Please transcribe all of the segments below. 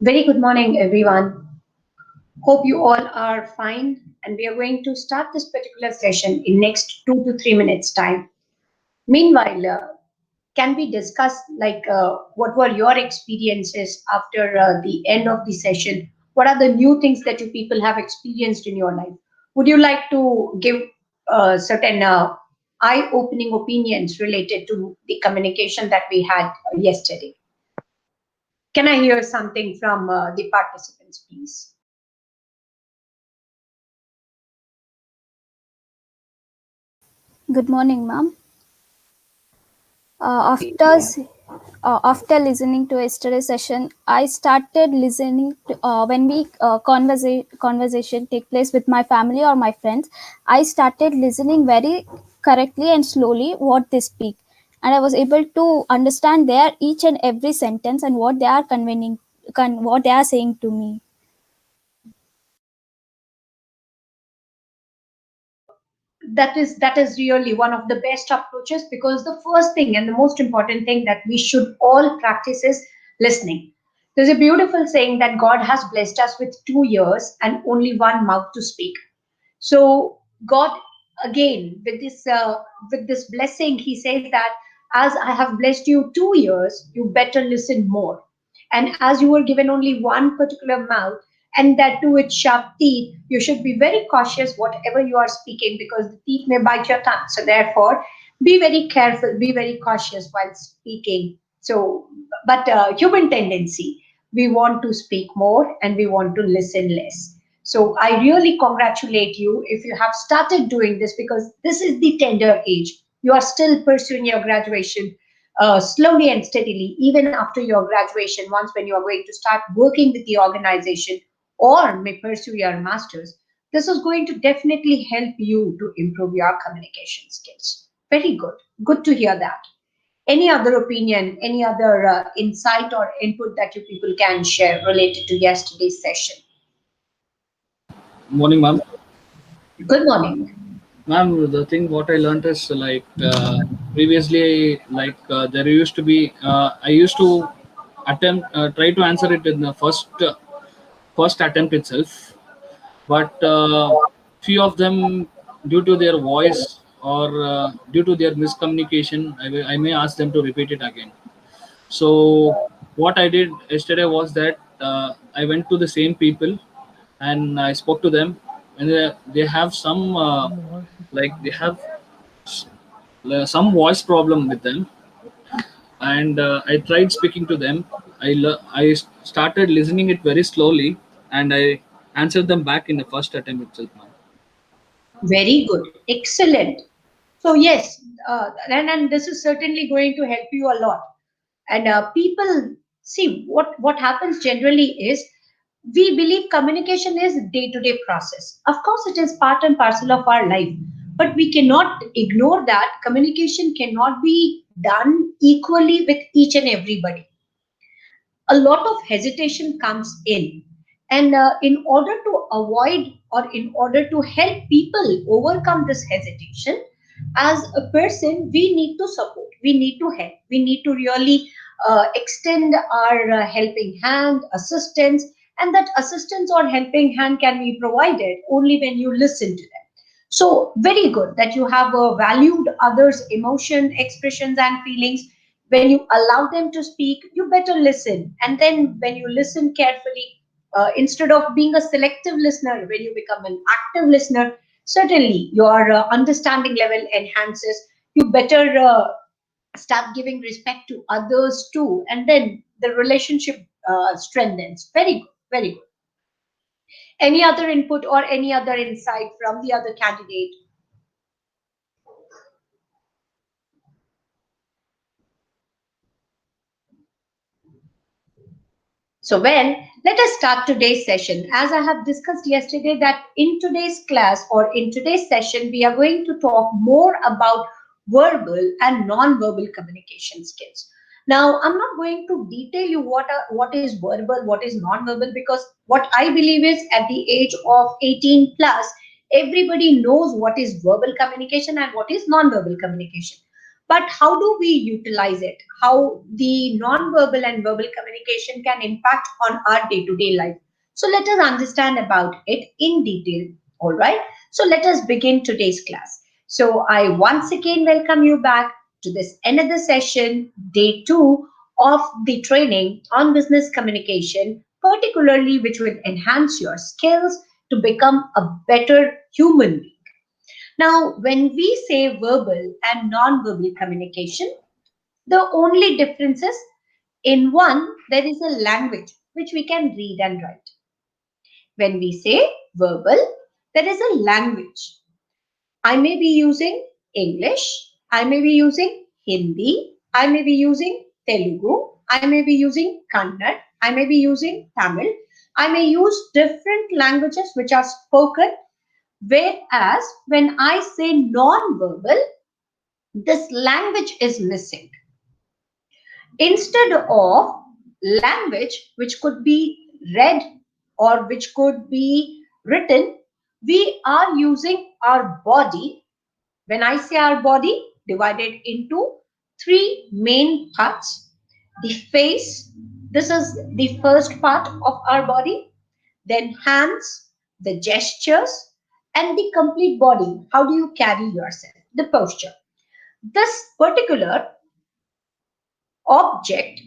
Very good morning, everyone. Hope you all are fine, and we are going to start this particular session in next 2 to 3 minutes time. Meanwhile, can we discuss what were your experiences after the end of the session? What are the new things that you people have experienced in your life? Would you like to give certain eye-opening opinions related to the communication that we had yesterday? Can I hear something from the participants, please? Good morning, ma'am. After listening to yesterday's session, I started listening to, when we conversation take place with my family or my friends. I started listening very correctly and slowly what they speak, and I was able to understand their each and every sentence and what they are what they are saying to me. That is really one of the best approaches, because the first thing and the most important thing that we should all practice is listening. There's a beautiful saying that God has blessed us with 2 ears and only one mouth to speak. So God, again, with this blessing, He says that as I have blessed you 2 years, you better listen more. And as you were given only one particular mouth, and that too with sharp teeth, you should be very cautious whatever you are speaking, because the teeth may bite your tongue. So therefore, be very careful, be very cautious while speaking. So, but human tendency, we want to speak more and we want to listen less. So I really congratulate you if you have started doing this, because this is the tender age. You are still pursuing your graduation slowly and steadily, even after your graduation, once when you are going to start working with the organization or may pursue your master's. This is going to definitely help you to improve your communication skills. Very good. Good to hear that. Any other opinion, any other insight or input that you people can share related to yesterday's session? Morning, ma'am. Good morning. Ma'am, the thing what I learned is previously, there used to be, I used to try to answer it in the first attempt itself, but few of them, due to their voice or due to their miscommunication, I may ask them to repeat it again. So what I did yesterday was that I went to the same people and I spoke to them, and they have some they have some voice problem with them, and I tried speaking to them. I started listening it very slowly, and I answered them back in the first attempt itself. Ma'am. Very good. Excellent. So yes, and this is certainly going to help you a lot. And people see what happens generally is we believe communication is day-to-day process. Of course, it is part and parcel of our life, but we cannot ignore that communication cannot be done equally with each and everybody. A lot of hesitation comes in, and in order to avoid or in order to help people overcome this hesitation, as a person we need to support, we need to help, we need to really extend our helping hand, assistance. And that assistance or helping hand can be provided only when you listen to them. So very good that you have valued others emotion expressions and feelings. When you allow them to speak, you better listen, and then when you listen carefully, instead of being a selective listener, when you become an active listener, certainly your understanding level enhances. You better start giving respect to others too, and then the relationship strengthens. Very good, very good. Any other input or any other insight from the other candidate? So, well, let us start today's session. As I have discussed yesterday, that in today's class or in today's session, we are going to talk more about verbal and non-verbal communication skills. Now, I'm not going to detail you what is verbal, what is non-verbal, because what I believe is at the age of 18 plus, Everybody knows what is verbal communication and what is non-verbal communication. But how do we utilize it? How the non-verbal and verbal communication can impact on our day-to-day life? So let us understand about it in detail. All right. So let us begin today's class. So I once again welcome you back to this another session, day 2 of the training on business communication, particularly which will enhance your skills to become a better human being. Now, when we say verbal and non-verbal communication, the only difference is in one, there is a language which we can read and write. When we say verbal, there is a language. I may be using English, I may be using Hindi, I may be using Telugu, I may be using Kannada, I may be using Tamil, I may use different languages which are spoken. Whereas when I say non-verbal, this language is missing. Instead of language which could be read or which could be written, we are using our body. When I say our body, divided into three main parts. The face, this is the first part of our body. Then hands, the gestures, and the complete body. How do you carry yourself? The posture. This particular object,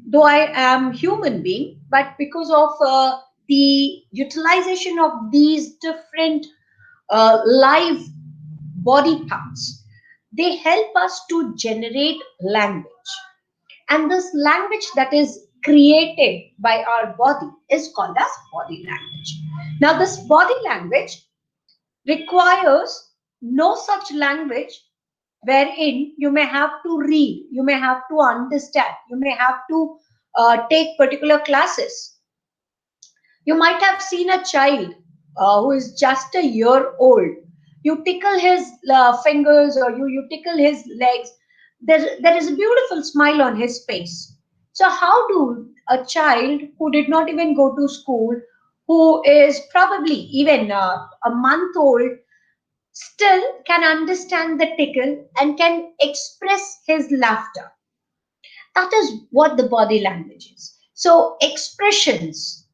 though I am human being, but because of the utilization of these different live body parts, they help us to generate language. And this language that is created by our body is called as body language. Now, this body language requires no such language wherein you may have to read, you may have to understand, you may have to take particular classes. You might have seen a child who is just a year old. You tickle his fingers or you tickle his legs. There is a beautiful smile on his face. So, how do a child who did not even go to school, who is probably even a month old, still can understand the tickle and can express his laughter? That is what the body language is. So, expressions.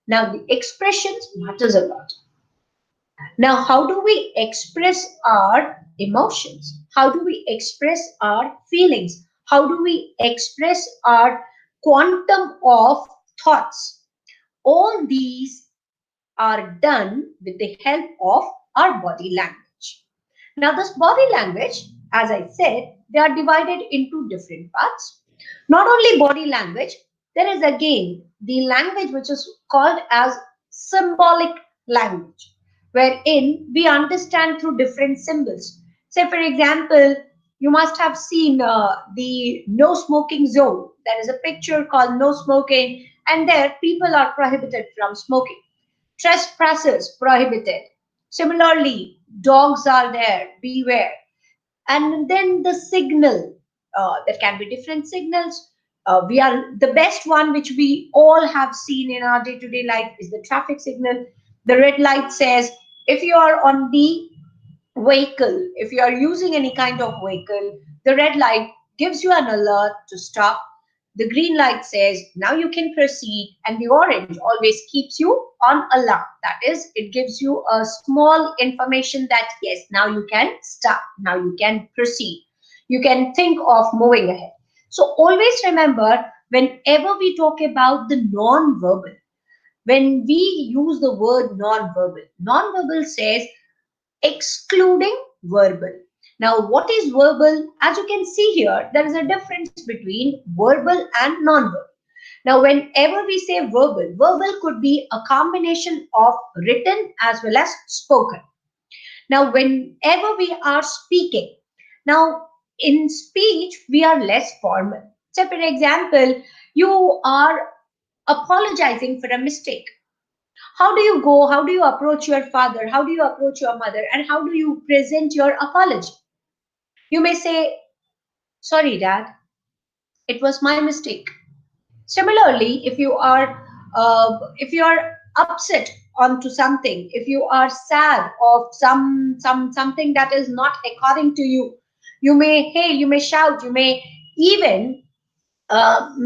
Now, the expressions matters a lot. Now, how do we express our emotions? How do we express our feelings? How do we express our quantum of thoughts? All these are done with the help of our body language. Now, this body language, as I said, they are divided into different parts. Not only body language, there is again the language which is called as symbolic language, wherein we understand through different symbols. Say, for example, you must have seen the no smoking zone. There is a picture called no smoking, and there people are prohibited from smoking. Trespassers prohibited. Similarly, dogs are there, beware. And then the signal, there can be different signals. We are the best one which we all have seen in our day-to-day life is the traffic signal. The red light says if you are on the vehicle, if you are using any kind of vehicle, the red light gives you an alert to stop. The green light says now you can proceed, and the orange always keeps you on alert. That is, it gives you a small information that yes, now you can stop, now you can proceed, you can think of moving ahead. So always remember, whenever we talk about the non-verbal, when we use the word non-verbal, non-verbal says excluding verbal. Now, what is verbal? As you can see here, there is a difference between verbal and non-verbal. Now, whenever we say verbal, verbal could be a combination of written as well as spoken. Now, whenever we are speaking, now in speech, we are less formal. So, for example, you are apologizing for a mistake. How do you go? How do you approach your father? How do you approach your mother? And how do you present your apology? You may say, sorry, dad, it was my mistake. Similarly, if you are upset onto something, if you are sad of something that is not according to you, you may hail, you may shout, you may even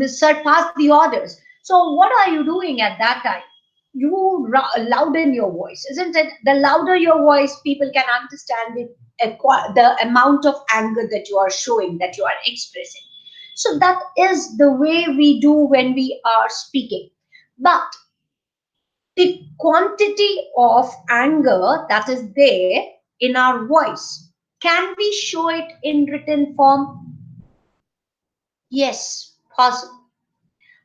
surpass the orders. So what are you doing at that time? You louden your voice, isn't it? The louder your voice, people can understand the amount of anger that you are showing, that you are expressing. So that is the way we do when we are speaking. But the quantity of anger that is there in our voice, can we show it in written form? Yes, possible.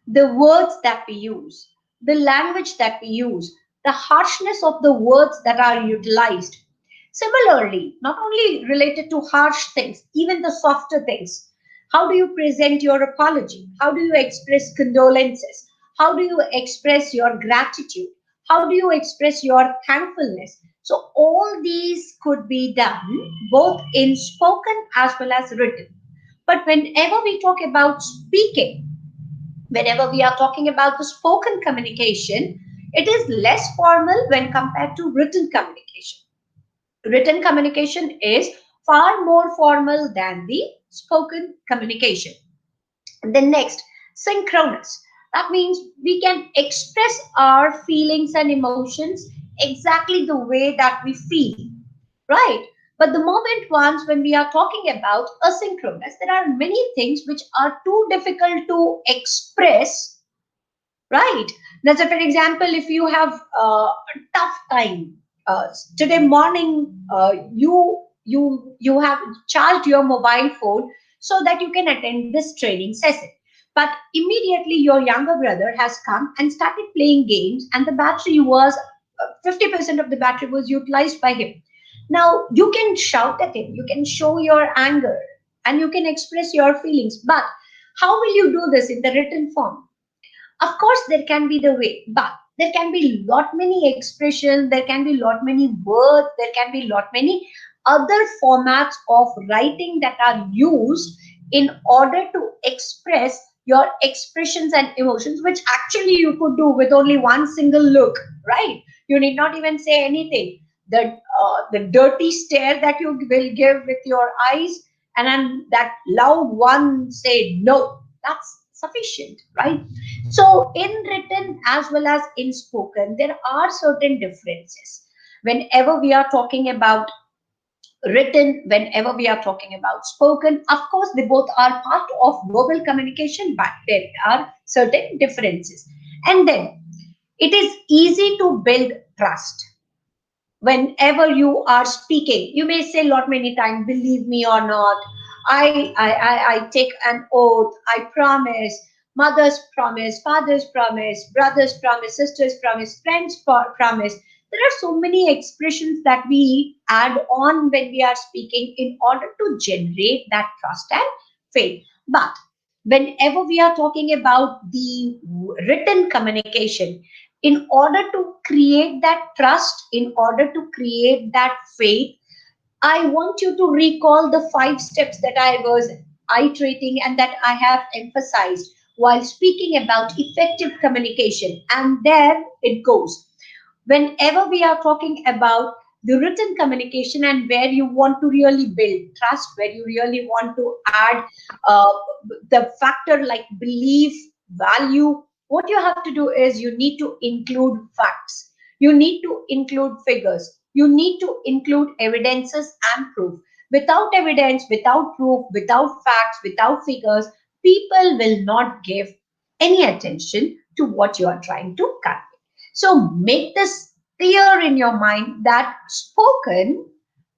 The words that we use, the language that we use, the harshness of the words that are utilized. Similarly, not only related to harsh things, even the softer things. How do you present your apology? How do you express condolences? How do you express your gratitude? How do you express your thankfulness? So, all these could be done both in spoken as well as written. But whenever we talk about speaking, whenever we are talking about the spoken communication, it is less formal when compared to written communication. Written communication is far more formal than the spoken communication. And then next, synchronous. That means we can express our feelings and emotions exactly the way that we feel, right? But the moment once when we are talking about asynchronous, there are many things which are too difficult to express. Right. Now, so for example, if you have a tough time today morning, you have charged your mobile phone so that you can attend this training session. But immediately your younger brother has come and started playing games, and the battery was 50% of the battery was utilized by him. Now you can shout at him, you can show your anger, and you can express your feelings. But how will you do this in the written form? Of course there can be the way, but there can be lot many expressions, there can be lot many words, there can be lot many other formats of writing that are used in order to express your expressions and emotions, which actually you could do with only one single look, right? You need not even say anything. The dirty stare that you will give with your eyes, and then that loud one say no, that's sufficient, right? So, in written as well as in spoken, there are certain differences. Whenever we are talking about written, whenever we are talking about spoken, of course, they both are part of verbal communication, but there are certain differences. And then it is easy to build trust. Whenever you are speaking, you may say lot many times, believe me or not, I take an oath, I promise, mother's promise, father's promise, brother's promise, sister's promise, friend's promise. There are so many expressions that we add on when we are speaking in order to generate that trust and faith. But whenever we are talking about the written communication, in order to create that trust, in order to create that faith, I want you to recall the 5 steps that I was iterating and that I have emphasized while speaking about effective communication. And there it goes. Whenever we are talking about the written communication and where you want to really build trust, where you really want to add uh, the factor like belief, value, what you have to do is you need to include facts, you need to include figures, you need to include evidences and proof. Without evidence, without proof, without facts, without figures, people will not give any attention to what you are trying to convey. So make this clear in your mind that spoken,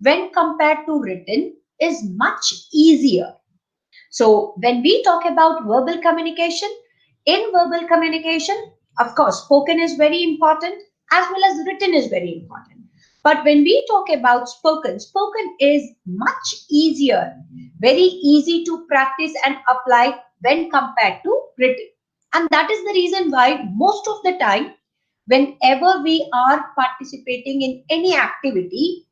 when compared to written, is much easier. So when we talk about verbal communication, in verbal communication, of course, spoken is very important as well as written is very important. But when we talk about spoken, spoken is much easier, very easy to practice and apply when compared to written. And that is the reason why most of the time, whenever we are participating in any activity,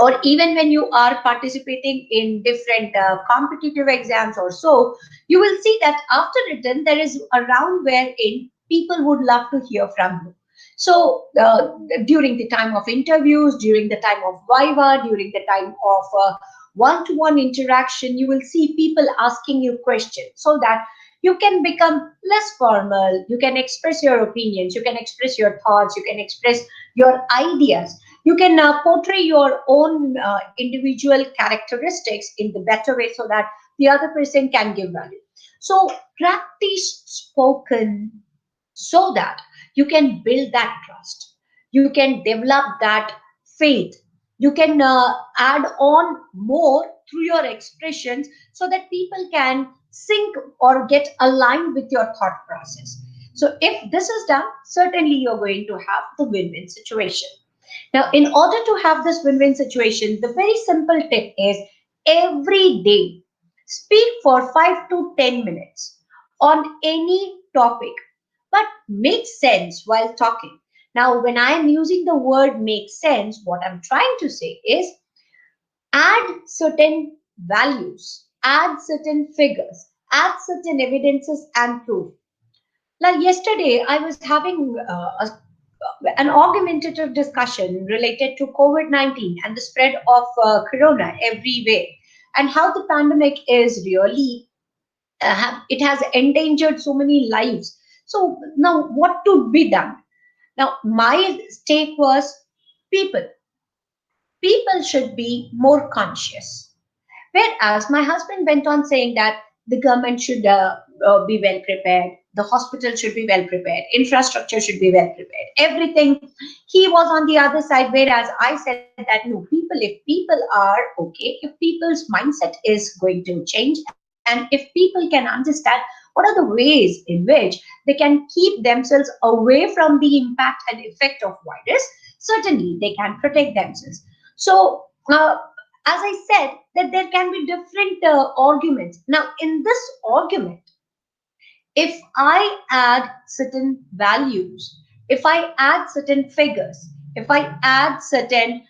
or even when you are participating in different competitive exams or so, you will see that after written there is a round wherein people would love to hear from you. So during the time of interviews, during the time of viva, during the time of one-to-one interaction, you will see people asking you questions so that you can become less formal. You can express your opinions, you can express your thoughts, you can express your ideas. You can portray your own individual characteristics in the better way so that the other person can give value. So practice spoken so that you can build that trust, you can develop that faith, you can add on more through your expressions so that people can sync or get aligned with your thought process. So if this is done, certainly you're going to have the win-win situation. Now, in order to have this win-win situation, the very simple tip is every day speak for 5 to 10 minutes on any topic, but make sense while talking. Now, when I am using the word make sense, what I'm trying to say is add certain values, add certain figures, add certain evidences and proof. Like yesterday, I was having an argumentative discussion related to COVID-19 and the spread of corona everywhere, and how the pandemic is really, it has endangered so many lives. So now what to be done? Now, my take was people. People should be more conscious. Whereas my husband went on saying that the government should be well prepared, the hospital should be well prepared, infrastructure should be well prepared, everything. He was on the other side, whereas I said that no, people, if people are okay, if people's mindset is going to change, and if people can understand what are the ways in which they can keep themselves away from the impact and effect of virus, certainly they can protect themselves. So, as I said, that there can be different arguments. Now, in this argument, if I add certain values, if I add certain figures, if I add certain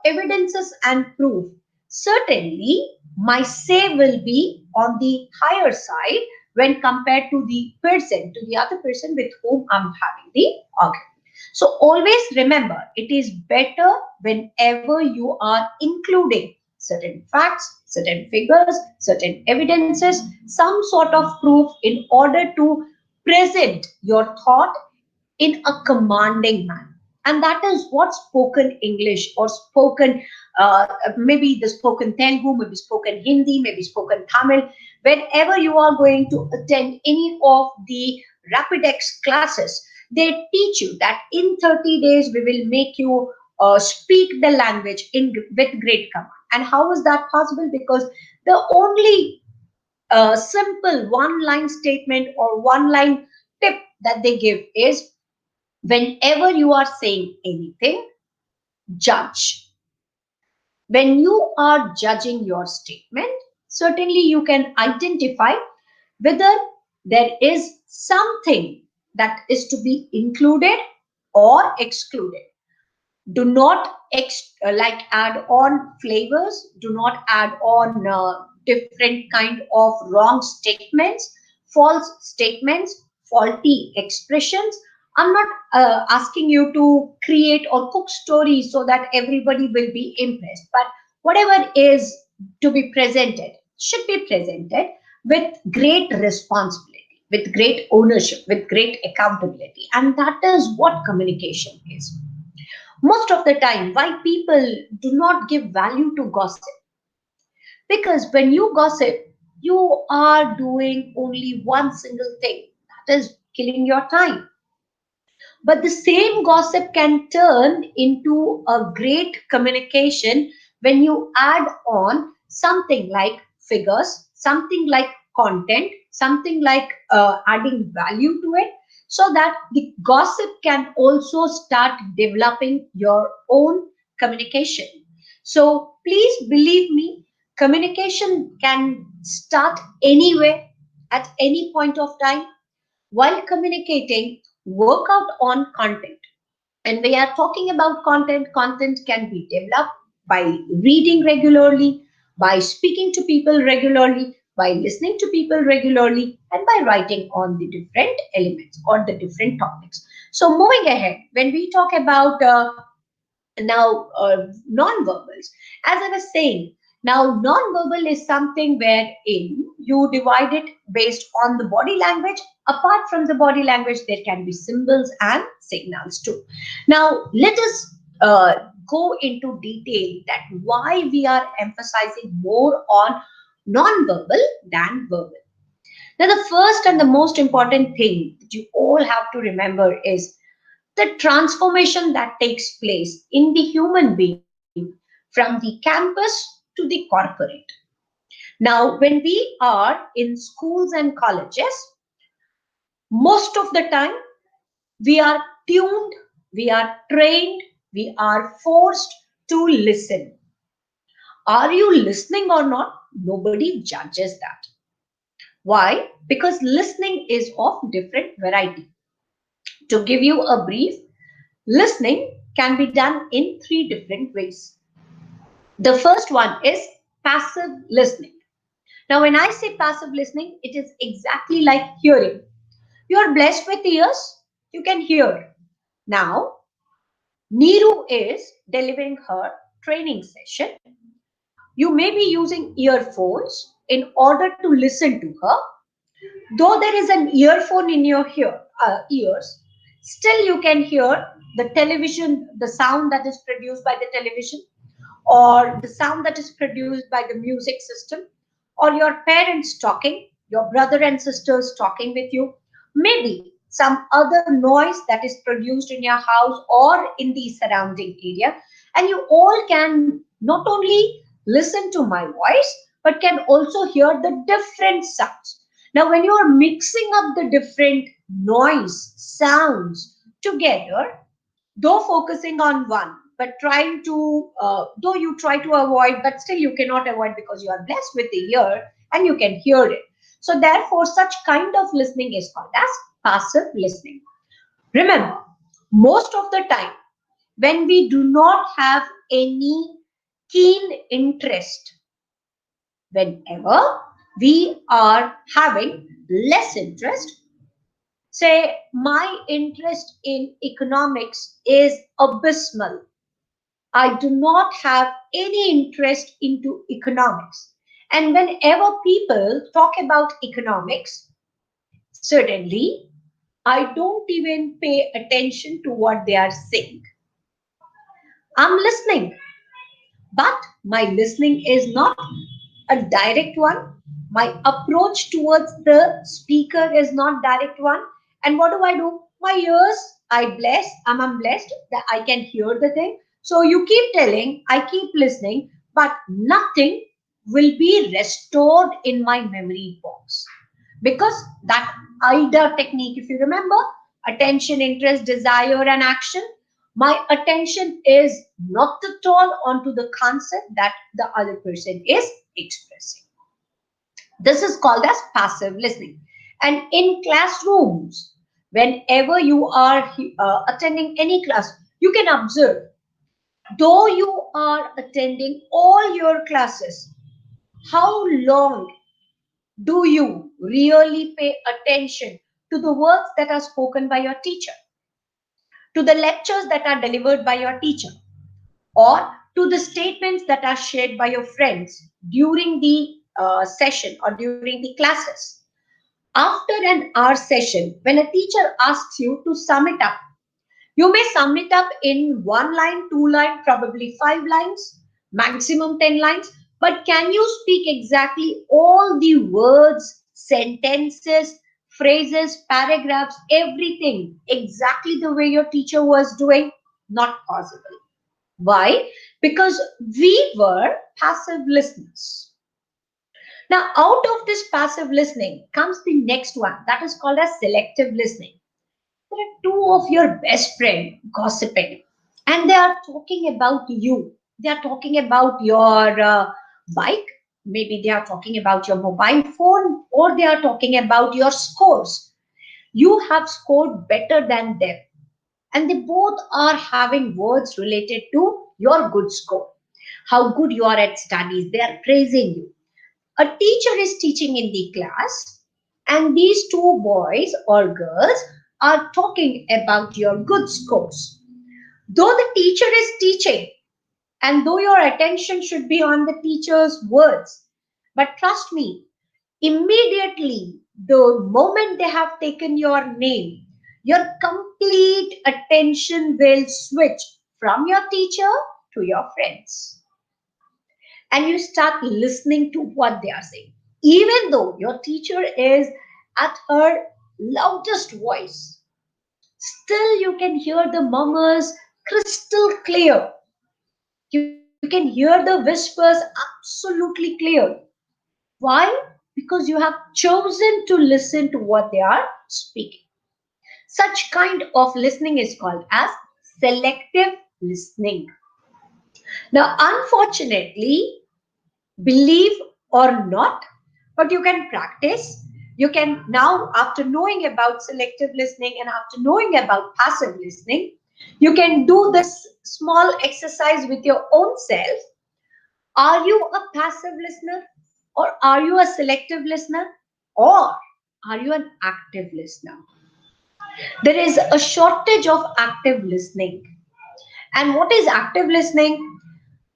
evidences and proof, certainly my say will be on the higher side when compared to the person, to the other person with whom I'm having the argument. So always remember, it is better whenever you are including certain facts, certain figures, certain evidences, some sort of proof in order to present your thought in a commanding manner. And that is what spoken English or spoken, maybe the spoken Telugu, maybe spoken Hindi, maybe spoken Tamil, whenever you are going to attend any of the Rapidex classes, they teach you that in 30 days we will make you speak the language with great command. And how is that possible? Because the only simple one line statement or one line tip that they give is whenever you are saying anything, judge. When you are judging your statement, certainly you can identify whether there is something that is to be included or excluded. Do not like add on flavors, do not add on different kind of wrong statements, false statements, faulty expressions. I'm not asking you to create or cook stories so that everybody will be impressed, but whatever is to be presented should be presented with great responsibility, with great ownership, with great accountability, and that is what communication is. Most of the time, why people do not give value to gossip, because when you gossip, you are doing only one single thing, that is killing your time. But the same gossip can turn into a great communication when you add on something like figures, something like content, something like adding value to it, so that the gossip can also start developing your own communication. So please believe me, communication can start anywhere, at any point of time. While communicating, work out on content. And we are talking about content. Content can be developed by reading regularly, by speaking to people regularly, by listening to people regularly, and by writing on the different elements or the different topics. So moving ahead, when we talk about now non-verbals, as I was saying, now non-verbal is something wherein you divide it based on the body language. Apart from the body language, there can be symbols and signals too. Now let us go into detail that why we are emphasizing more on non-verbal than verbal. Now the first and the most important thing that you all have to remember is the transformation that takes place in the human being from the campus to the corporate. Now, when we are in schools and colleges, most of the time we are tuned, we are trained, we are forced to listen. Are you listening or not? Nobody judges that. Why? Because listening is of different variety. To give you a brief, listening can be done in three different ways. The first one is passive listening. Now, when I say passive listening, it is exactly like hearing. You are blessed with ears, you can hear. Now, Neeru is delivering her training session. You may be using earphones in order to listen to her. Though there is an earphone in your ears, still you can hear the television, the sound that is produced by the television, or the sound that is produced by the music system, or your parents talking, your brother and sisters talking with you, maybe some other noise that is produced in your house or in the surrounding area. And you all can not only listen to my voice, but can also hear the different sounds. Now, when you are mixing up the different noise, sounds together, though focusing on one, but trying to though you try to avoid, but still you cannot avoid because you are blessed with the ear and you can hear it. So therefore such kind of listening is called as passive listening. Remember, most of the time when we do not have any keen interest, whenever we are having less interest, say my interest in economics is abysmal, I do not have any interest into economics. And whenever people talk about economics, certainly I don't even pay attention to what they are saying. I'm listening, but my listening is not a direct one. My approach towards the speaker is not direct one. And what do? My ears, I'm blessed that I can hear the thing. So you keep telling, I keep listening, but nothing will be restored in my memory box. Because that AIDA technique, if you remember, attention, interest, desire, and action, my attention is not at all onto the concept that the other person is expressing. This is called as passive listening. And in classrooms, whenever you are attending any class, you can observe, though you are attending all your classes, how long do you really pay attention to the words that are spoken by your teacher, to the lectures that are delivered by your teacher, or to the statements that are shared by your friends during the session or during the classes? After an hour session, when a teacher asks you to sum it up, you may sum it up in one line, two line, probably 5 lines, maximum 10 lines. But can you speak exactly all the words, sentences, phrases, paragraphs, everything exactly the way your teacher was doing? Not possible. Why? Because we were passive listeners. Now, out of this passive listening comes the next one that is called as selective listening. There are two of your best friend gossiping, and they are talking about you. They are talking about your bike. Maybe they are talking about your mobile phone, or they are talking about your scores. You have scored better than them, and they both are having words related to your good score, how good you are at studies. They are praising you. A teacher is teaching in the class, and these two boys or girls are talking about your good scores. Though the teacher is teaching, and though your attention should be on the teacher's words, but trust me, immediately the moment they have taken your name, your complete attention will switch from your teacher to your friends. And you start listening to what they are saying. Even though your teacher is at her loudest voice, still you can hear the murmurs crystal clear. You can hear the whispers absolutely clear. Why? Because you have chosen to listen to what they are speaking. Such kind of listening is called as selective listening. Now, unfortunately, believe or not, but you can practice. You can now, after knowing about selective listening and after knowing about passive listening, you can do this small exercise with your own self. Are you a passive listener or are you a selective listener or are you an active listener? There is a shortage of active listening. And what is active listening?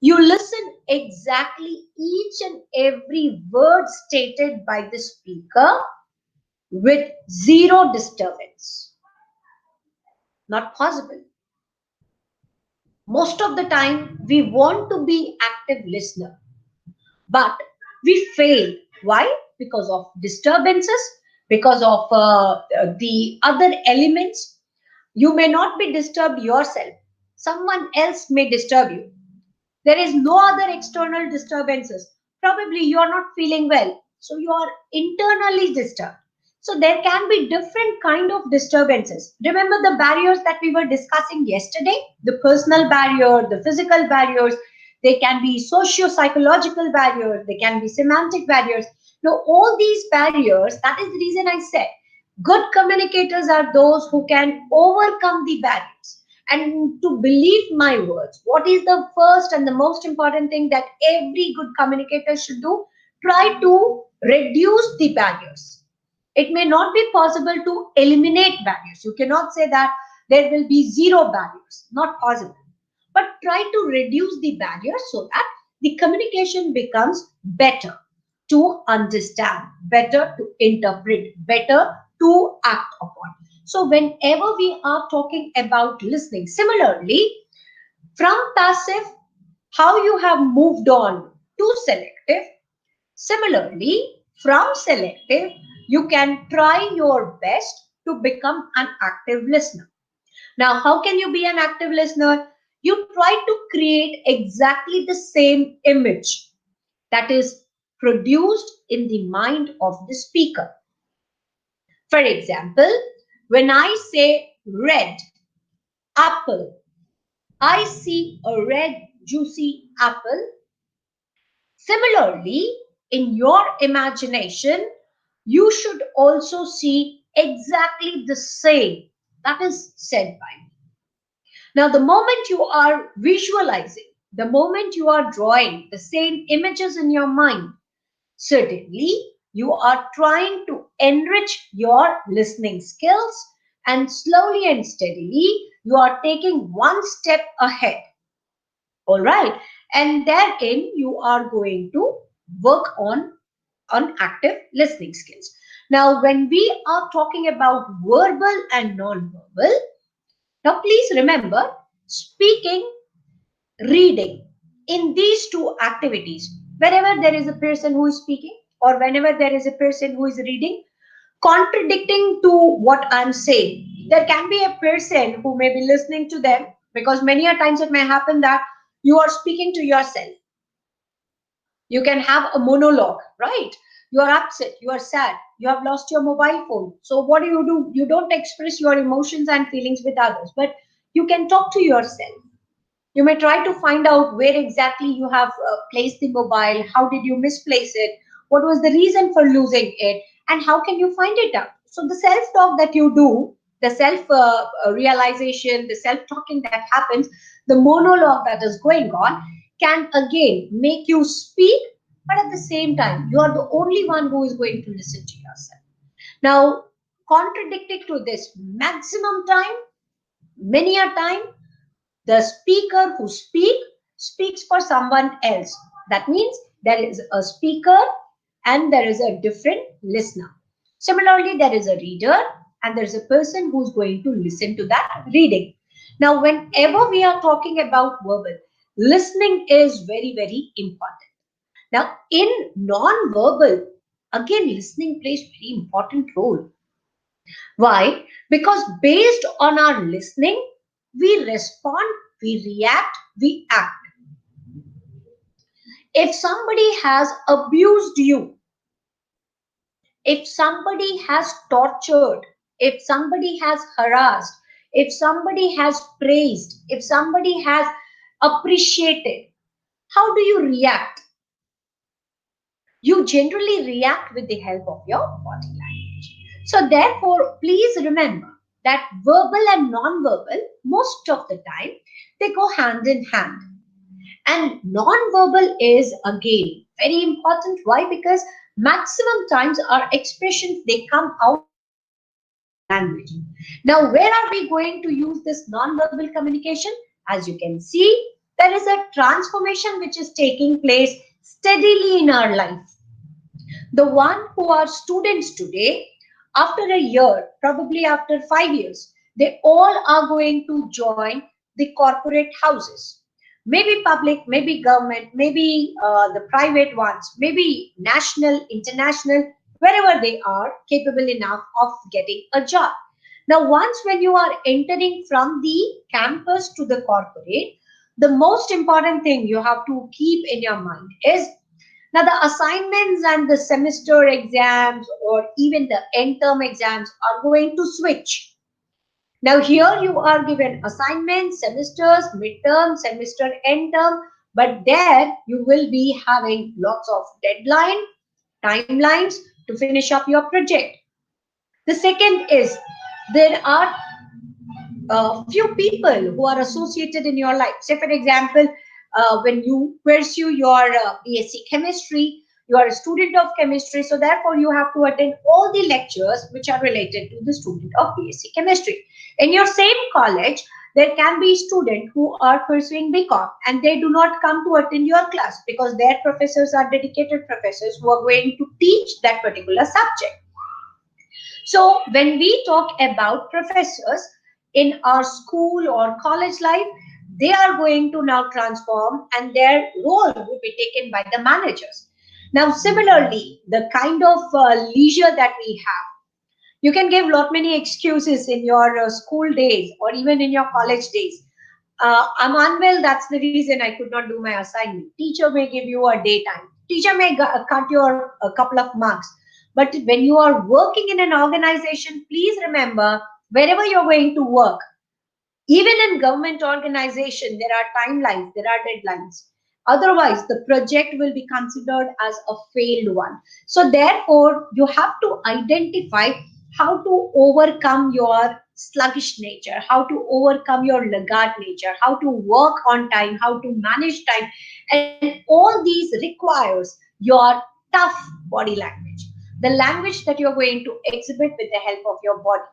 You listen exactly each and every word stated by the speaker with zero disturbance. Not possible. Most of the time, we want to be active listener, but we fail. Why? Because of disturbances, because of the other elements. You may not be disturbed yourself. Someone else may disturb you. There is no other external disturbances. Probably you are not feeling well, so you are internally disturbed. So there can be different kind of disturbances. Remember the barriers that we were discussing yesterday? The personal barrier, the physical barriers, they can be socio-psychological barriers, they can be semantic barriers. Now all these barriers, that is the reason I said good communicators are those who can overcome the barriers. And to believe my words, what is the first and the most important thing that every good communicator should do? Try to reduce the barriers. It may not be possible to eliminate barriers. You cannot say that there will be zero barriers. Not possible. But try to reduce the barriers so that the communication becomes better to understand, better to interpret, better to act upon. So, whenever we are talking about listening, similarly, from passive, how you have moved on to selective, similarly, from selective, you can try your best to become an active listener. Now, how can you be an active listener? You try to create exactly the same image that is produced in the mind of the speaker. For example, when I say red apple, I see a red juicy apple. Similarly, in your imagination, you should also see exactly the same that is said by me. Now, the moment you are visualizing, the moment you are drawing the same images in your mind, certainly you are trying to enrich your listening skills and slowly and steadily you are taking one step ahead. All right. And therein you are going to work on active listening skills. Now, when we are talking about verbal and non-verbal, now please remember speaking, reading, in these two activities, wherever there is a person who is speaking or whenever there is a person who is reading, contradicting to what I'm saying, there can be a person who may be listening to them, because many a times it may happen that you are speaking to yourself. You can have a monologue, right? You are upset, you are sad, you have lost your mobile phone. So what do? You don't express your emotions and feelings with others, but you can talk to yourself. You may try to find out where exactly you have placed the mobile, how did you misplace it, what was the reason for losing it, and how can you find it out. So the self-talk that you do, the self-realization, the self-talking that happens, the monologue that is going on can again make you speak, but at the same time, you are the only one who is going to listen to yourself. Now, contradicting to this maximum time, many a time, the speaker who speaks for someone else. That means there is a speaker and there is a different listener. Similarly, there is a reader and there is a person who's going to listen to that reading. Now, whenever we are talking about verbal, listening is very, very important. Now, in non-verbal, again, listening plays very important role. Why? Because based on our listening, we respond, we react, we act. If somebody has abused you, if somebody has tortured, if somebody has harassed, if somebody has praised, if somebody has appreciated, how do you react? You generally react with the help of your body language. So, therefore, please remember that verbal and non-verbal, most of the time, they go hand in hand. And non-verbal is again very important. Why? Because maximum times our expressions they come out of our body language. Now, where are we going to use this non-verbal communication? As you can see, there is a transformation which is taking place steadily in our life. The one who are students today, after a year, probably after 5 years, they all are going to join the corporate houses. Maybe public, maybe government, maybe the private ones, maybe national, international, wherever they are capable enough of getting a job. Now, once when you are entering from the campus to the corporate, the most important thing you have to keep in your mind is now, the assignments and the semester exams or even the end term exams are going to switch. Now, here you are given assignments, semesters, midterm, semester, end term, but there you will be having lots of deadline, timelines to finish up your project. The second is there are few people who are associated in your life. Say, for example, when you pursue your BSc chemistry, you are a student of chemistry, so therefore you have to attend all the lectures which are related to the student of BSc chemistry. In your same college, there can be students who are pursuing BCom and they do not come to attend your class because their professors are dedicated professors who are going to teach that particular subject. So when we talk about professors in our school or college life, they are going to now transform and their role will be taken by the managers. Now, similarly, the kind of leisure that we have, you can give lot many excuses in your school days or even in your college days. I'm unwell, that's the reason I could not do my assignment. Teacher may give you a daytime. Teacher may cut your a couple of marks. But when you are working in an organization, please remember wherever you're going to work, even in government organization, there are timelines, there are deadlines. Otherwise, the project will be considered as a failed one. So therefore, you have to identify how to overcome your sluggish nature, how to overcome your laggard nature, how to work on time, how to manage time. And all these requires your tough body language, the language that you're going to exhibit with the help of your body.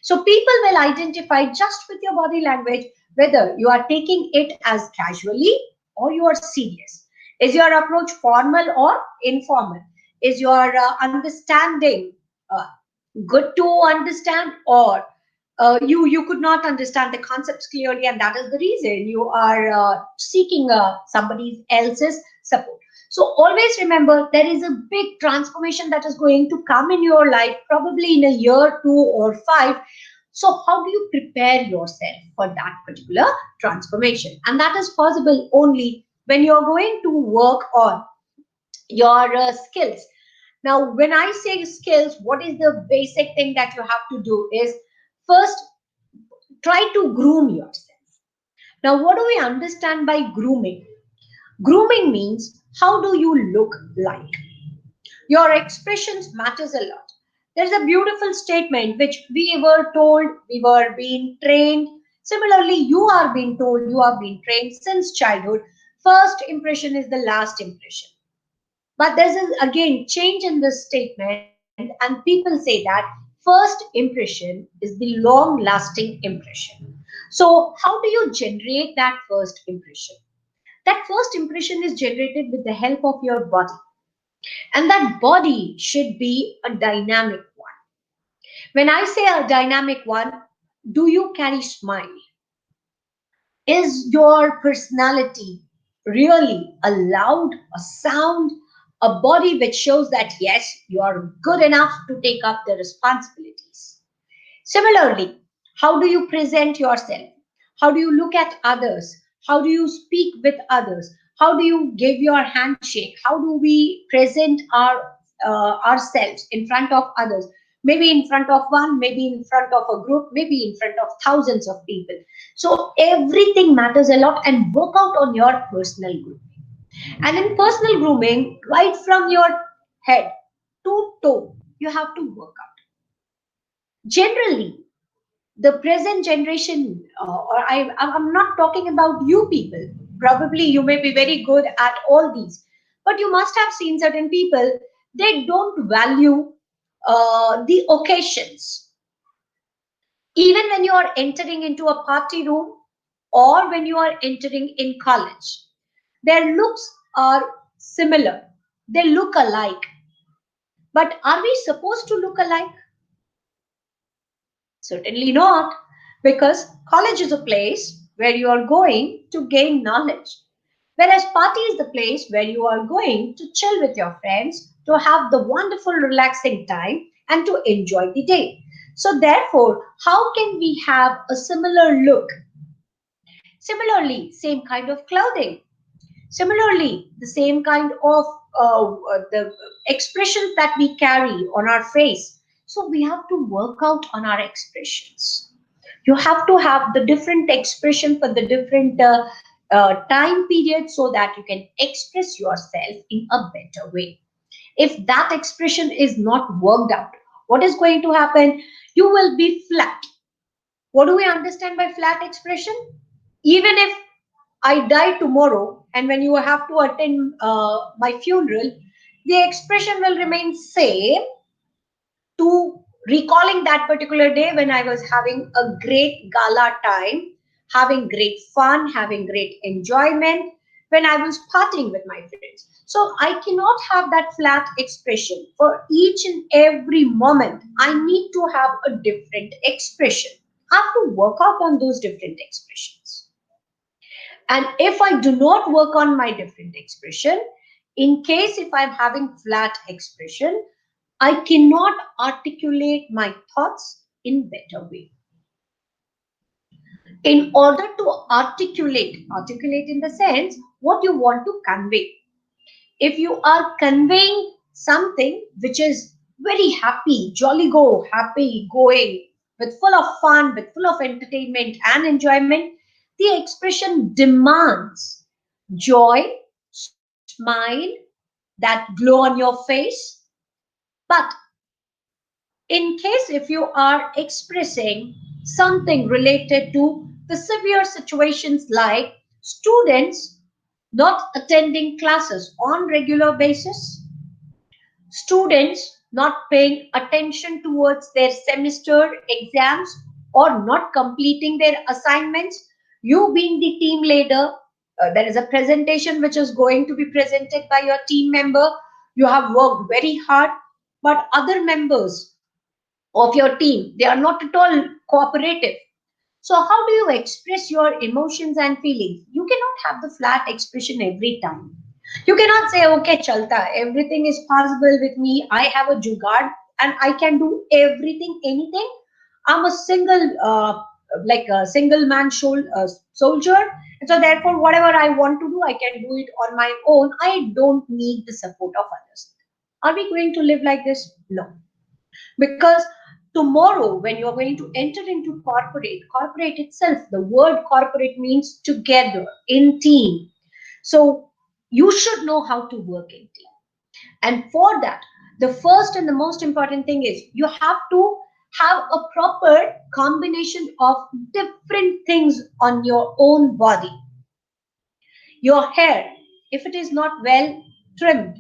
So people will identify just with your body language whether you are taking it as casually or you are serious. Is your approach formal or informal? Is your understanding uh, good to understand, or you could not understand the concepts clearly and that is the reason you are seeking somebody else's support. So always remember there is a big transformation that is going to come in your life probably in a year, 2 or 5. So how do you prepare yourself for that particular transformation? And that is possible only when you're going to work on your skills. Now, when I say skills, what is the basic thing that you have to do is first try to groom yourself. Now, what do we understand by grooming? Grooming means how do you look like? Your expressions matters a lot. There's a beautiful statement which we were told, we were being trained. Similarly, you are being told, you are being trained since childhood. First impression is the last impression. But there's again change in this statement, and people say that first impression is the long lasting impression. So, how do you generate that first impression? That first impression is generated with the help of your body, and that body should be a dynamic one. When I say a dynamic one, do you carry smile? Is your personality really a loud, a sound, a body which shows that yes, you are good enough to take up the responsibilities? Similarly, how do you present yourself? How do you look at others? How do you speak with others? How do you give your handshake? How do we present ourselves in front of others? Maybe in front of one, maybe in front of a group, maybe in front of thousands of people. So everything matters a lot, and work out on your personal grooming. And in personal grooming, right from your head to toe, you have to work out. Generally, the present generation, I'm not talking about you people. Probably you may be very good at all these, but you must have seen certain people, they don't value the occasions. Even when you are entering into a party room or when you are entering in college, their looks are similar. They look alike. But are we supposed to look alike? Certainly not, because college is a place where you are going to gain knowledge, whereas party is the place where you are going to chill with your friends, to have the wonderful, relaxing time, and to enjoy the day. So, therefore, how can we have a similar look? Similarly, same kind of clothing. Similarly, the same kind of the expressions that we carry on our face. So we have to work out on our expressions. You have to have the different expression for the different time period so that you can express yourself in a better way. If that expression is not worked out, what is going to happen? You will be flat. What do we understand by flat expression? Even if I die tomorrow, and when you have to attend my funeral, the expression will remain same to recalling that particular day when I was having a great gala time, having great fun, having great enjoyment, when I was partying with my friends. So I cannot have that flat expression. For each and every moment, I need to have a different expression. I have to work out on those different expressions. And if I do not work on my different expression, in case if I'm having flat expression, I cannot articulate my thoughts in better way. In order to articulate in the sense what you want to convey. If you are conveying something which is very happy, jolly go, happy going, with full of fun, with full of entertainment and enjoyment, the expression demands joy, smile, that glow on your face. But in case if you are expressing something related to the severe situations like students not attending classes on regular basis, students not paying attention towards their semester exams or not completing their assignments, you being the team leader, there is a presentation which is going to be presented by your team member, you have worked very hard, but other members of your team, they are not at all cooperative. So how do you express your emotions and feelings? You cannot have the flat expression every time. You cannot say, okay, chalta, everything is possible with me. I have a jugaad and I can do everything, anything. I'm a single, like a single man soldier. And so therefore, whatever I want to do, I can do it on my own. I don't need the support of others. Are we going to live like this? No. Because tomorrow, when you're going to enter into corporate itself, the word corporate means together, in team. So you should know how to work in team. And for that, the first and the most important thing is you have to have a proper combination of different things on your own body. Your hair, if it is not well trimmed,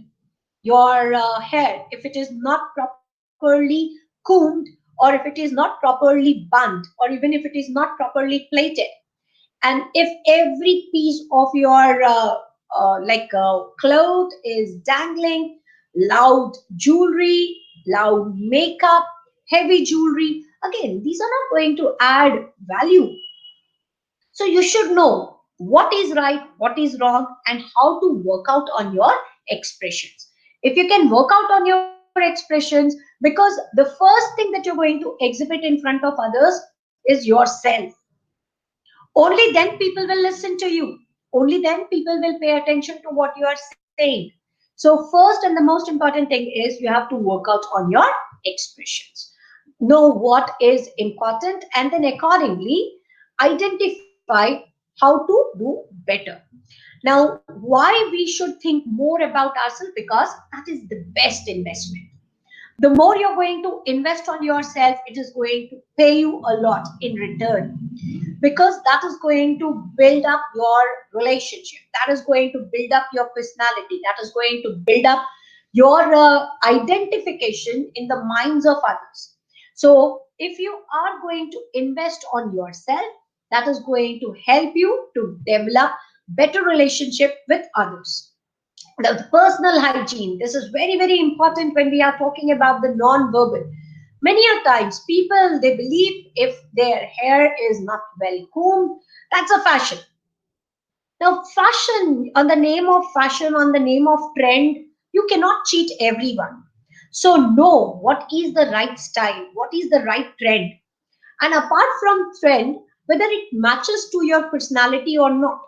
your hair, if it is not properly combed, or or if it is not properly bund, or even if it is not properly plated, and if every piece of your cloth is dangling, loud jewelry, loud makeup, heavy jewelry, again, these are not going to add value. So you should know what is right, what is wrong, and how to work out on your expressions. If you can work out on your expressions, because the first thing that you're going to exhibit in front of others is yourself. Only then people will listen to you. Only then people will pay attention to what you are saying. So first and the most important thing is you have to work out on your expressions. Know what is important and then accordingly identify how to do better. Now, why we should think more about ourselves? Because that is the best investment. The more you're going to invest on yourself, it is going to pay you a lot in return, because that is going to build up your relationship, that is going to build up your personality, that is going to build up your identification in the minds of others. So if you are going to invest on yourself, that is going to help you to develop better relationship with others. The personal hygiene, this is very very important when we are talking about the non-verbal. Many a times people, they believe if their hair is not well combed, that's a fashion. Now fashion, on the name of fashion, on the name of trend, you cannot cheat everyone. So know what is the right style, what is the right trend, and apart from trend, whether it matches to your personality or not.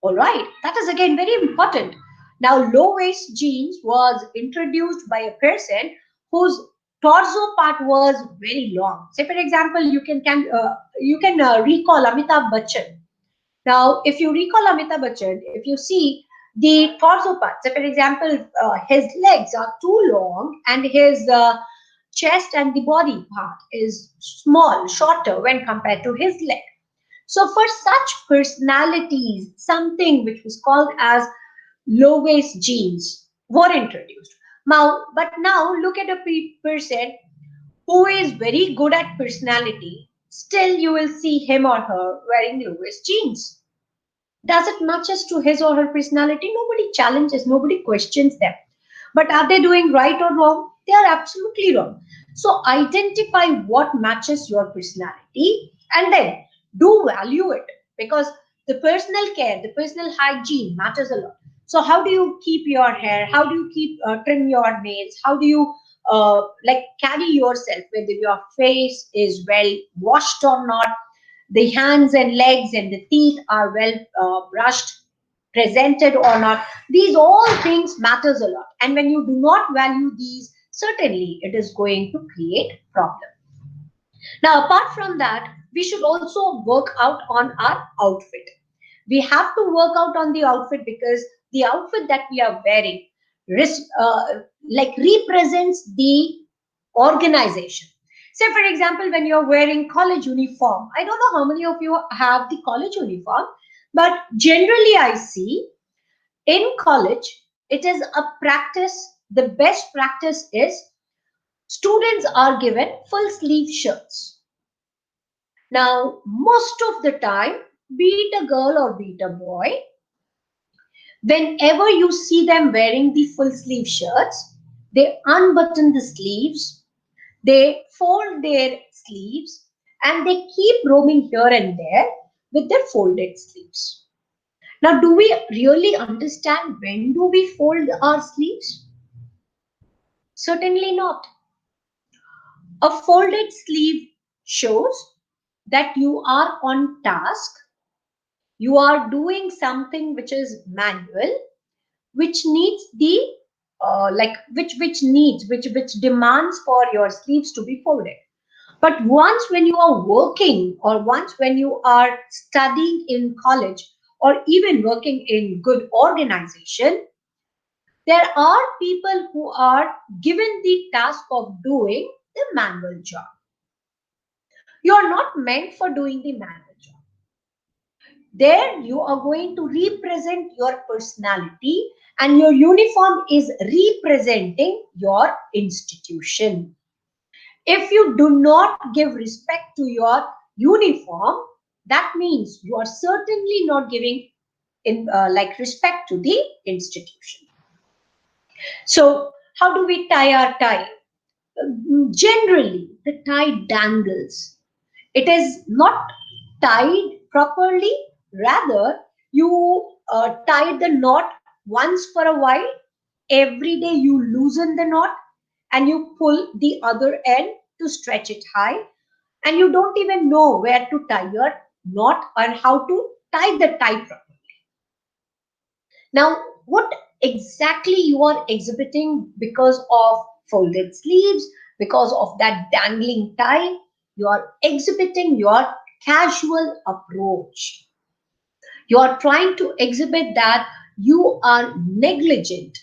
All right, that is again very important. Now, low waist jeans was introduced by a person whose torso part was very long. Say, for example, you can recall Amitabh Bachchan. Now, if you recall Amitabh Bachchan, if you see the torso part, say, for example, his legs are too long and his chest and the body part is small, shorter when compared to his leg. So for such personalities, something which was called as low waist jeans were introduced. But now look at a person who is very good at personality. Still, you will see him or her wearing low waist jeans. Does it matches to his or her personality? Nobody challenges, nobody questions them. But are they doing right or wrong? They are absolutely wrong. So identify what matches your personality and then do value it, because the personal care, the personal hygiene matters a lot. So how do you keep your hair? How do you keep trim your nails? How do you carry yourself? Whether your face is well washed or not, the hands and legs and the teeth are well brushed, presented or not. These all things matters a lot. And when you do not value these, certainly it is going to create problem. Now, apart from that, we should also work out on our outfit. We have to work out on the outfit because the outfit that we are wearing represents the organization. Say, for example, when you're wearing college uniform, I don't know how many of you have the college uniform, but generally I see in college, it is a practice. The best practice is students are given full sleeve shirts. Now, most of the time, be it a girl or be it a boy, whenever you see them wearing the full sleeve shirts, they unbutton the sleeves, they fold their sleeves, and they keep roaming here and there with their folded sleeves. Now, do we really understand when do we fold our sleeves? Certainly not. A folded sleeve shows that you are on task, you are doing something which is manual, which needs the which demands for your sleeves to be folded. But once when you are working, or once when you are studying in college, or even working in good organization, there are people who are given the task of doing the manual job. You are not meant for doing the manual job. There you are going to represent your personality, and your uniform is representing your institution. If you do not give respect to your uniform, that means you are certainly not giving like respect to the institution. So, how do we tie our tie? Generally, the tie dangles. It is not tied properly. Rather, you tie the knot once for a while. Every day you loosen the knot and you pull the other end to stretch it high, and you don't even know where to tie your knot and how to tie the tie properly. Now, what exactly you are exhibiting because of folded sleeves, because of that dangling tie, you are exhibiting your casual approach. You are trying to exhibit that you are negligent,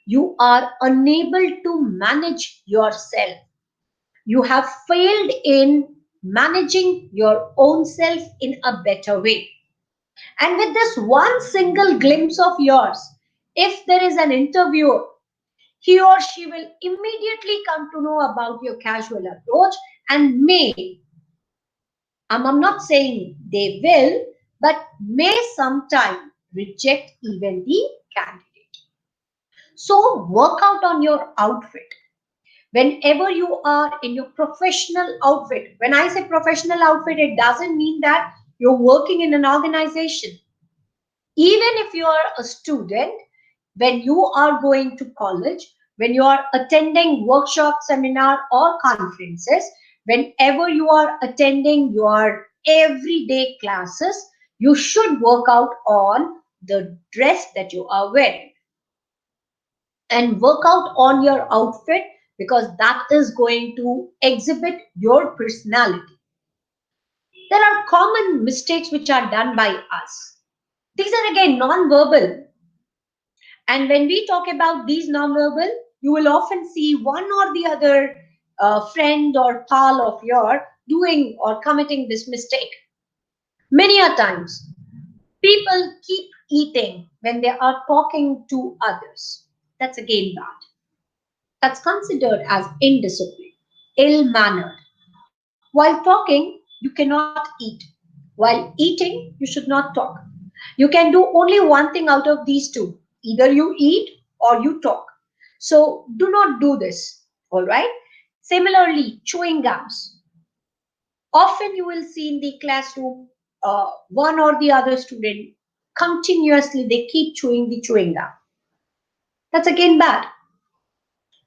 you are unable to manage yourself, you have failed in managing your own self in a better way. And with this one single glimpse of yours, if there is an interviewer, he or she will immediately come to know about your casual approach and may, I'm not saying they will, but may sometime reject even the candidate. So work out on your outfit. Whenever you are in your professional outfit, when I say professional outfit, it doesn't mean that you're working in an organization. Even if you are a student, when you are going to college, when you are attending workshop, seminar, or conferences, whenever you are attending your everyday classes, you should work out on the dress that you are wearing and work out on your outfit, because that is going to exhibit your personality. There are common mistakes which are done by us. These are again non-verbal. And when we talk about these nonverbal, you will often see one or the other friend or pal of your doing or committing this mistake. Many a times, people keep eating when they are talking to others. That's again bad. That's considered as indiscipline, ill mannered. While talking, you cannot eat. While eating, you should not talk. You can do only one thing out of these two: either you eat or you talk. So do not do this. All right. Similarly, chewing gums. Often you will see in the classroom one or the other student continuously they keep chewing the chewing gum. That's again bad.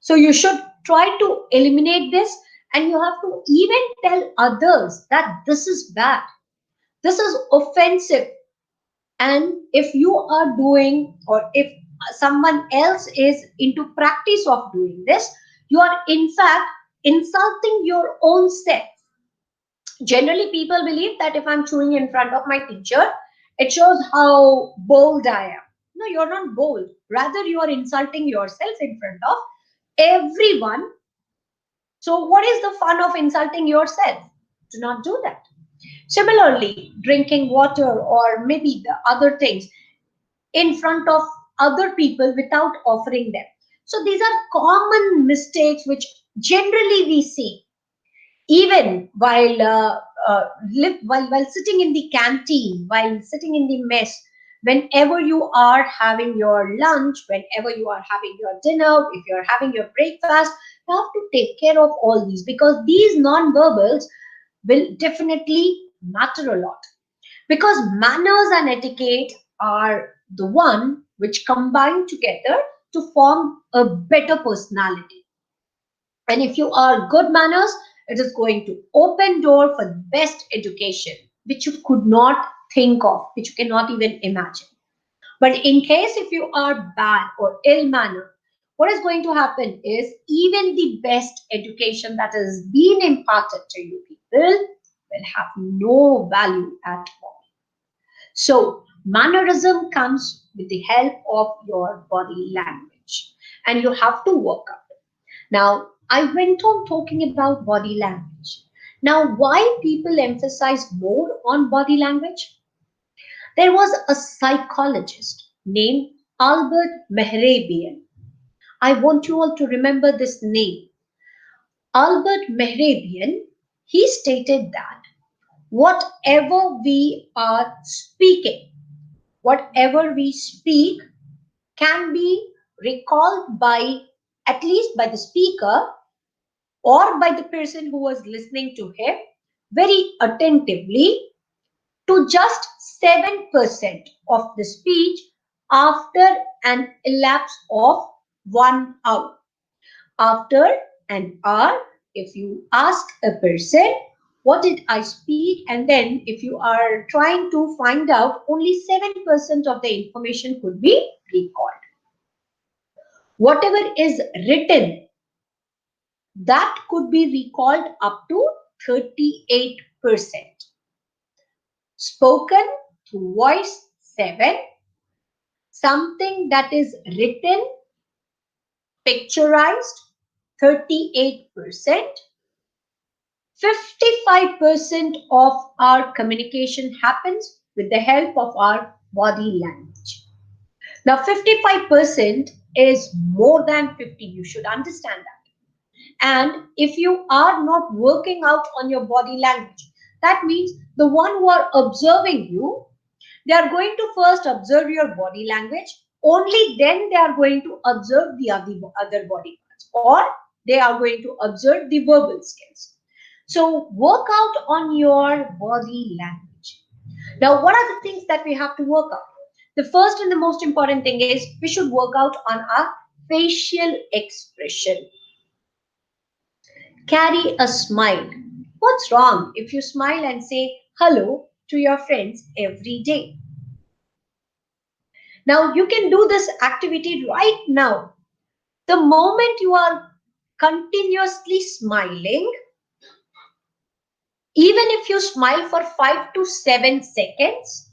So you should try to eliminate this, and you have to even tell others that this is bad. This is offensive. And if you are doing, or if someone else is into practice of doing this, you are in fact insulting your own self. Generally, people believe that if I'm chewing in front of my teacher, it shows how bold I am. No, you're not bold. Rather, you are insulting yourself in front of everyone. So, what is the fun of insulting yourself? Do not do that. Similarly, drinking water or maybe the other things in front of other people without offering them. So, these are common mistakes which generally we see even while while sitting in the canteen, while sitting in the mess. Whenever you are having your lunch, whenever you are having your dinner, if you're having your breakfast, you have to take care of all these, because these non-verbals will definitely matter a lot, because manners and etiquette are the one which combine together to form a better personality. And if you are good manners, it is going to open door for the best education, which you could not think of, which you cannot even imagine. But in case if you are bad or ill mannered, what is going to happen is even the best education that has been imparted to you people will have no value at all. So mannerism comes with the help of your body language, and you have to work up. Now, I went on talking about body language. Now, why people emphasize more on body language? There was a psychologist named Albert Mehrabian. I want you all to remember this name. Albert Mehrabian, he stated that whatever we are speaking, whatever we speak can be recalled by at least by the speaker or by the person who was listening to him very attentively to just 7% of the speech after an elapse of 1 hour. After an hour, if you ask a person, what did I speak? And then if you are trying to find out, only 7% of the information could be recalled. Whatever is written, that could be recalled up to 38%. Spoken through voice, 7. Something that is written, picturized, 38%. 55% of our communication happens with the help of our body language. Now, 55% is more than 50. You should understand that. And if you are not working out on your body language, that means the one who are observing you, they are going to first observe your body language. Only then they are going to observe the other body parts, or they are going to observe the verbal skills. So work out on your body language. Now, what are the things that we have to work out? The first and the most important thing is we should work out on our facial expression. Carry a smile. What's wrong if you smile and say hello to your friends every day? Now, you can do this activity right now. The moment you are continuously smiling, even if you smile for 5 to 7 seconds,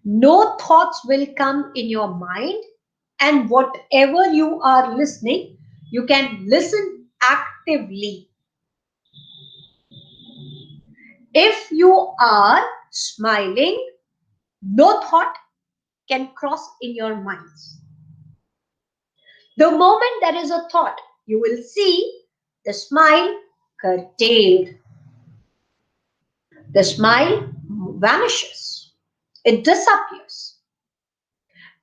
no thoughts will come in your mind, and whatever you are listening, you can listen actively. If you are smiling, no thought can cross in your minds. The moment there is a thought, you will see the smile curtailed. The smile vanishes. It disappears.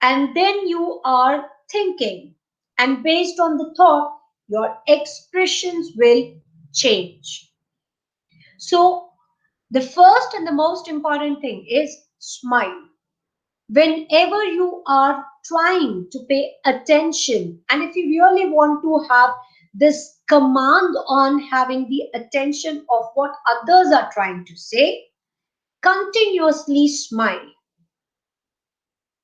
And then you are thinking, and based on the thought, your expressions will change. So, the first and the most important thing is smile. Whenever you are trying to pay attention, and if you really want to have this command on having the attention of what others are trying to say, continuously smile.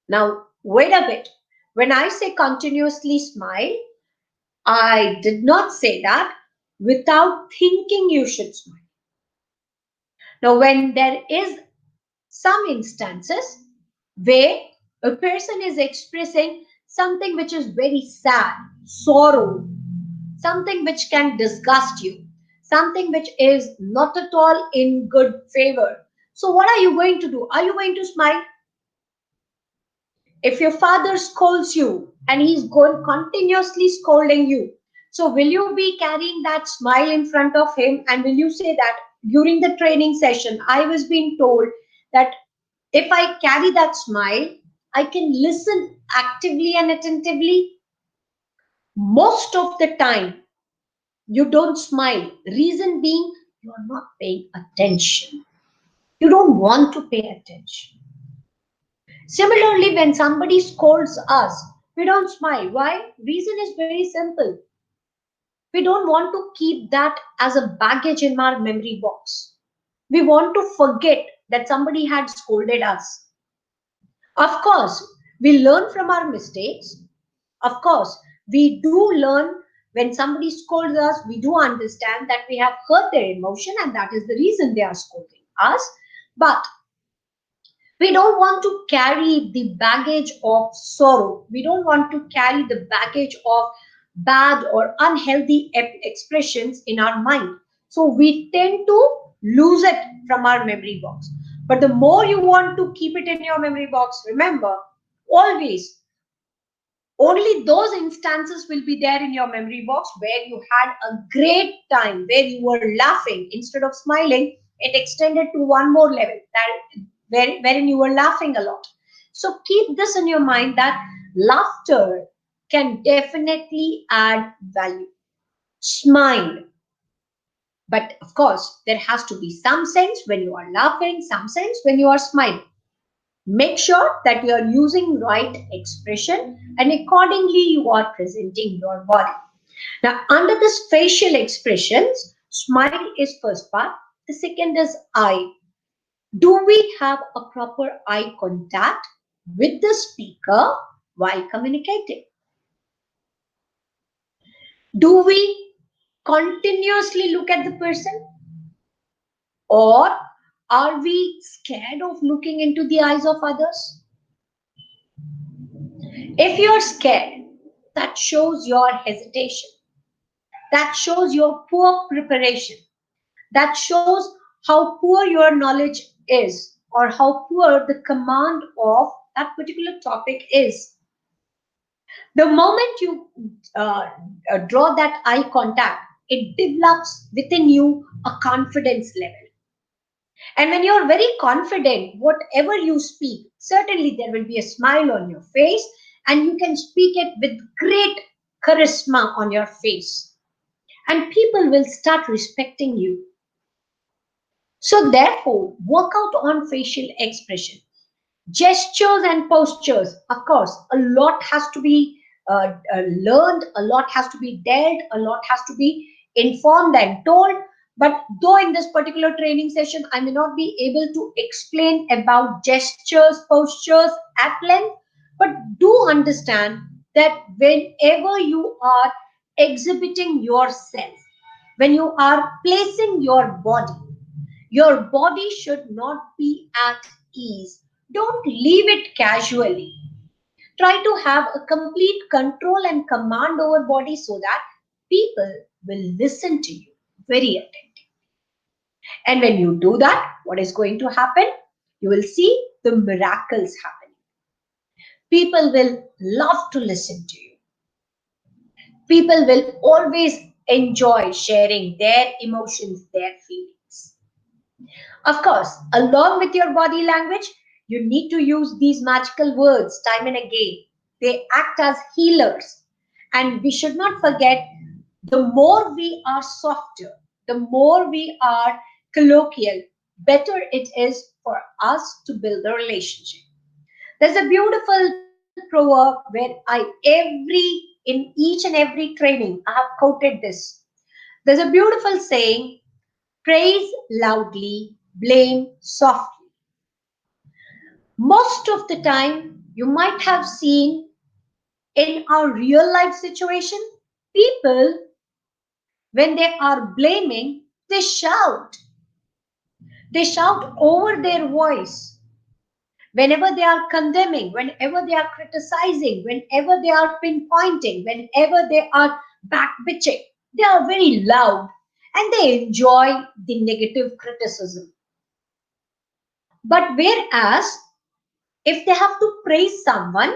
Now, wait a bit. When I say continuously smile, I did not say that without thinking you should smile. Now, when there is some instances where a person is expressing something which is very sad, sorrow, something which can disgust you, something which is not at all in good favor. So, what are you going to do? Are you going to smile? If your father scolds you and he's going continuously scolding you, so will you be carrying that smile in front of him, and will you say that during the training session I was being told that if I carry that smile, I can listen actively and attentively? Most of the time, you don't smile. Reason being, you are not paying attention. You don't want to pay attention. Similarly, when somebody scolds us, we don't smile. Why? Reason is very simple. We don't want to keep that as a baggage in our memory box. We want to forget that somebody had scolded us. Of course, we learn from our mistakes. Of course, we do learn when somebody scolds us, we do understand that we have hurt their emotion and that is the reason they are scolding us. But we don't want to carry the baggage of sorrow. We don't want to carry the baggage of bad or unhealthy expressions in our mind. So we tend to lose it from our memory box. But the more you want to keep it in your memory box, remember, always Only those instances will be there in your memory box where you had a great time, where you were laughing instead of smiling. It extended to one more level, wherein you were laughing a lot. So keep this in your mind that laughter can definitely add value. Smile. But of course, there has to be some sense when you are laughing, some sense when you are smiling. Make sure that you are using right expression and accordingly you are presenting your body. Now, under this facial expressions, smile is first part. The second is eye. Do we have a proper eye contact with the speaker while communicating? Do we continuously look at the person, or are we scared of looking into the eyes of others? If you're scared, that shows your hesitation. That shows your poor preparation. That shows how poor your knowledge is, or how poor the command of that particular topic is. The moment you draw that eye contact, it develops within you a confidence level. And when you're very confident, whatever you speak, certainly there will be a smile on your face, and you can speak it with great charisma on your face. And people will start respecting you. So, therefore, work out on facial expression. Gestures and postures, of course, a lot has to be learned, a lot has to be dealt, a lot has to be informed and told. But though in this particular training session, I may not be able to explain about gestures, postures at length, but do understand that whenever you are exhibiting yourself, when you are placing your body should not be at ease. Don't leave it casually. Try to have a complete control and command over body so that people will listen to you very attentively. And when you do that, what is going to happen? You will see the miracles happening. People will love to listen to you. People will always enjoy sharing their emotions, their feelings. Of course, along with your body language, you need to use these magical words time and again. They act as healers. And we should not forget, the more we are softer, the more we are colloquial, better it is for us to build a relationship. There's a beautiful proverb where in each and every training, I have quoted this. There's a beautiful saying, praise loudly, blame softly. Most of the time, you might have seen in our real life situation, people, when they are blaming, they shout. They shout over their voice. Whenever they are condemning, whenever they are criticizing, whenever they are pinpointing, whenever they are backbitching, they are very loud and they enjoy the negative criticism. But whereas if they have to praise someone,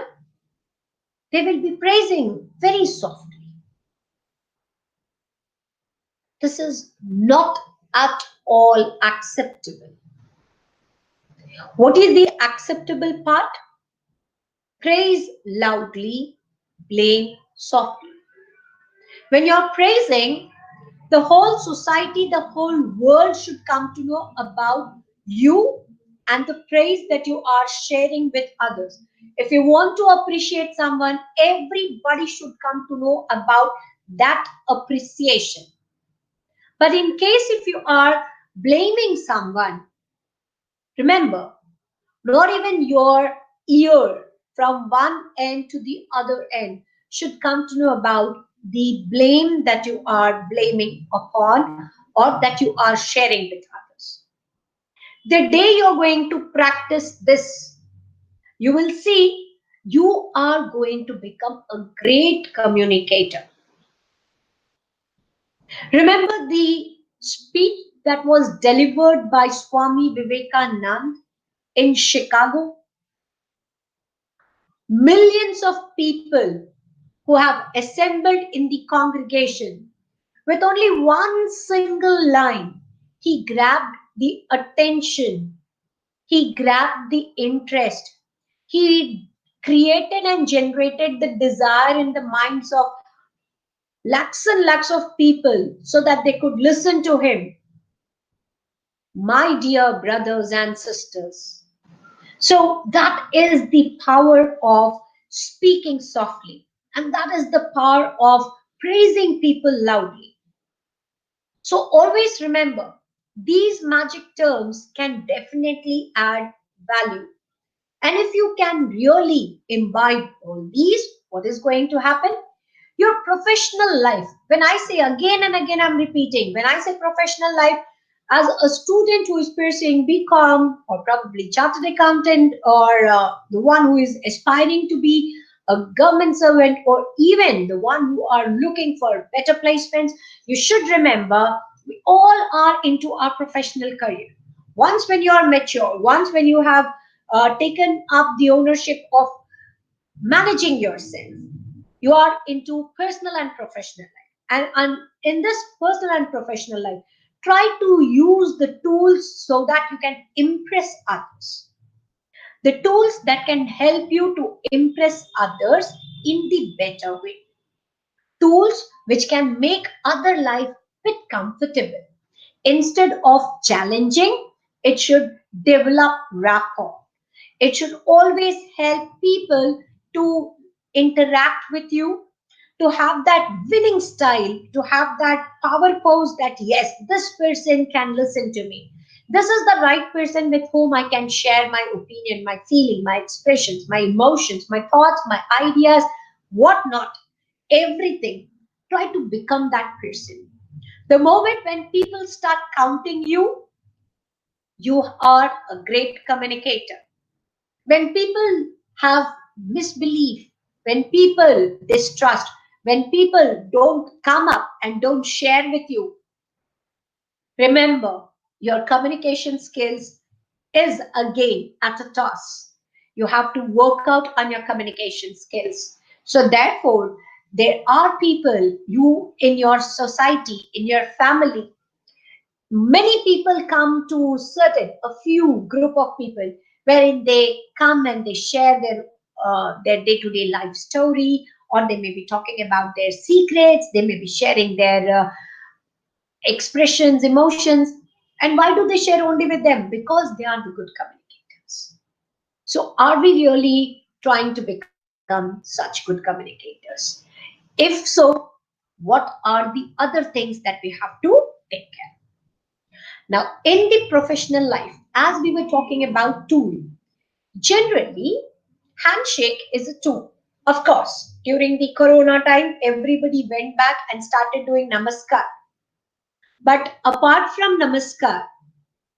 they will be praising very softly. This is not at all acceptable. What is the acceptable part? Praise loudly, blame softly. When you're praising, the whole society, the whole world should come to know about you and the praise that you are sharing with others. If you want to appreciate someone, everybody should come to know about that appreciation. But in case if you are blaming someone, remember, not even your ear from one end to the other end should come to know about the blame that you are blaming upon or that you are sharing with others. The day you're going to practice this, you will see you are going to become a great communicator. Remember the speech that was delivered by Swami Vivekanand in Chicago? Millions of people who have assembled in the congregation with only one single line. He grabbed the attention, he grabbed the interest, he created and generated the desire in the minds of lakhs and lakhs of people so that they could listen to him. My dear brothers and sisters, so that is the power of speaking softly, and that is the power of praising people loudly. So always remember, these magic terms can definitely add value. And if you can really imbibe all these, what is going to happen? Your professional life, when I say again and again, I'm repeating, when I say professional life, as a student who is pursuing BCom or probably chartered accountant, or the one who is aspiring to be a government servant, or even the one who are looking for better placements, you should remember we all are into our professional career. Once when you are mature, once when you have taken up the ownership of managing yourself, you are into personal and professional life. And in this personal and professional life, try to use the tools so that you can impress others. The tools that can help you to impress others in the better way. Tools which can make other life bit comfortable. Instead of challenging, it should develop rapport. It should always help people to interact with you, to have that winning style, to have that power pose that yes, this person can listen to me. This is the right person with whom I can share my opinion, my feeling, my expressions, my emotions, my thoughts, my ideas, whatnot, everything. Try to become that person. The moment when people start counting you, you are a great communicator. When people have misbelief, when people distrust, when people don't come up and don't share with you, remember your communication skills is again at a toss. You have to work out on your communication skills. So therefore, there are people you in your society, in your family, many people come to certain a few group of people wherein they come and they share their day-to-day life story, or they may be talking about their secrets, they may be sharing their expressions, emotions. And why do they share only with them? Because they are the good communicators. So are we really trying to become such good communicators? If so, what are the other things that we have to take care? Now, in the professional life, as we were talking about tool, generally, handshake is a tool. Of course, during the corona time, everybody went back and started doing namaskar. But apart from namaskar,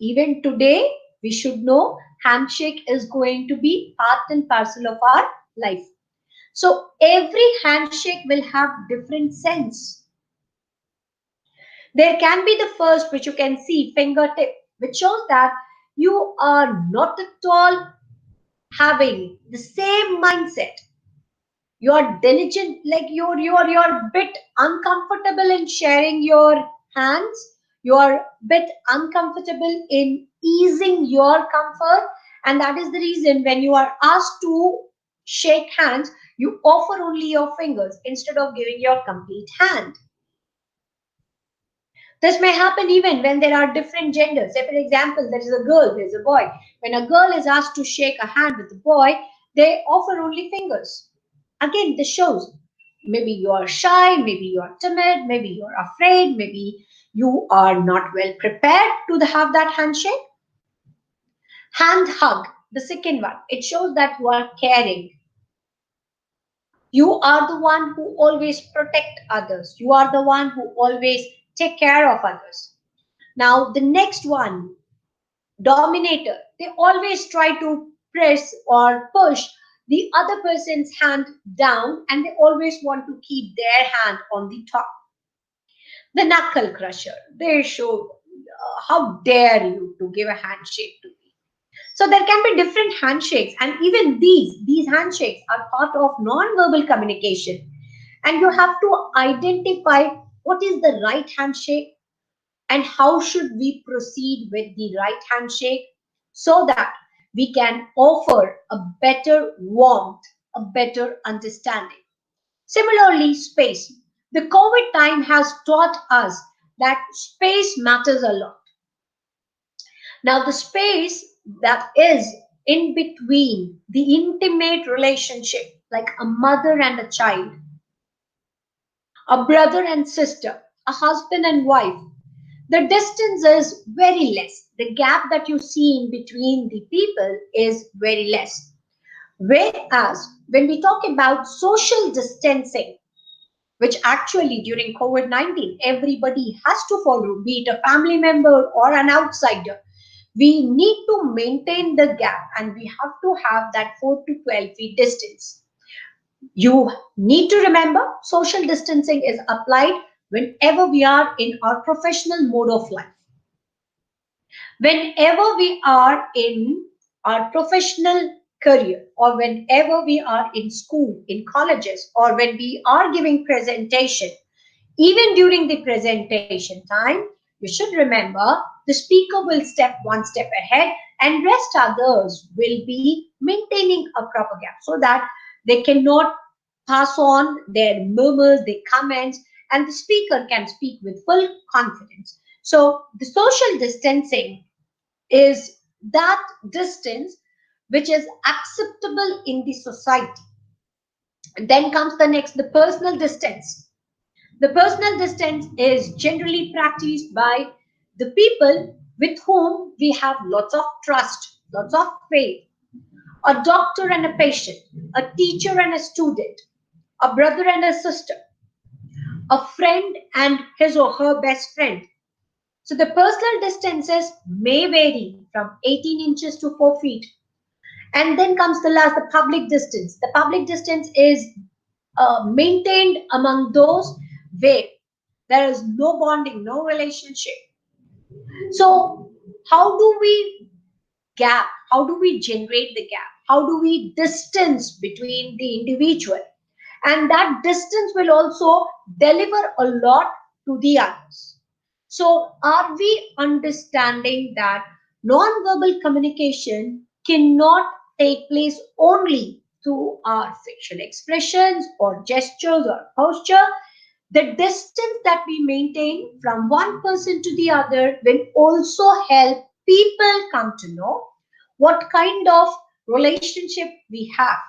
even today, we should know handshake is going to be part and parcel of our life. So every handshake will have different sense. There can be the first, which you can see, fingertip, which shows that you are not at all having the same mindset. You're diligent, like you're a bit uncomfortable in sharing your hands. You're a bit uncomfortable in easing your comfort, and that is the reason when you are asked to shake hands, you offer only your fingers instead of giving your complete hand. This may happen even when there are different genders. Say, for example, there is a girl, there is a boy. When a girl is asked to shake a hand with a boy, they offer only fingers. Again, this shows maybe you are shy, maybe you are timid, maybe you are afraid, maybe you are not well prepared to have that handshake. Hand hug, the second one, it shows that you are caring. You are the one who always protect others. You are the one who always take care of others. Now, the next one, dominator, they always try to press or push the other person's hand down, and they always want to keep their hand on the top. The knuckle crusher, they show how dare you to give a handshake to me. So there can be different handshakes, and even these handshakes are part of non-verbal communication. And you have to identify what is the right handshake and how should we proceed with the right handshake so that we can offer a better warmth, a better understanding. Similarly, space. The COVID time has taught us that space matters a lot. Now, the space that is in between the intimate relationship, like a mother and a child, a brother and sister, a husband and wife, the distance is very less. The gap that you see in between the people is very less. Whereas when we talk about social distancing, which actually during COVID-19 everybody has to follow, be it a family member or an outsider, we need to maintain the gap and we have to have that 4 to 12 feet distance. You need to remember social distancing is applied whenever we are in our professional mode of life. Whenever we are in our professional career, or whenever we are in school, in colleges, or when we are giving presentation, even during the presentation time, you should remember the speaker will step one step ahead and rest others will be maintaining a proper gap so that they cannot pass on their murmurs, their comments, and the speaker can speak with full confidence. So the social distancing is that distance which is acceptable in the society. And then comes the next, the personal distance. The personal distance is generally practiced by the people with whom we have lots of trust, lots of faith. A doctor and a patient, a teacher and a student, a brother and a sister, a friend and his or her best friend. So the personal distances may vary from 18 inches to 4 feet. And then comes the last, the public distance. The public distance is maintained among those where there is no bonding, no relationship. So, how do we gap? How do we generate the gap? How do we distance between the individual? And that distance will also deliver a lot to the others. So, are we understanding that non-verbal communication cannot take place only through our facial expressions or gestures or posture? The distance that we maintain from one person to the other will also help people come to know what kind of relationship we have.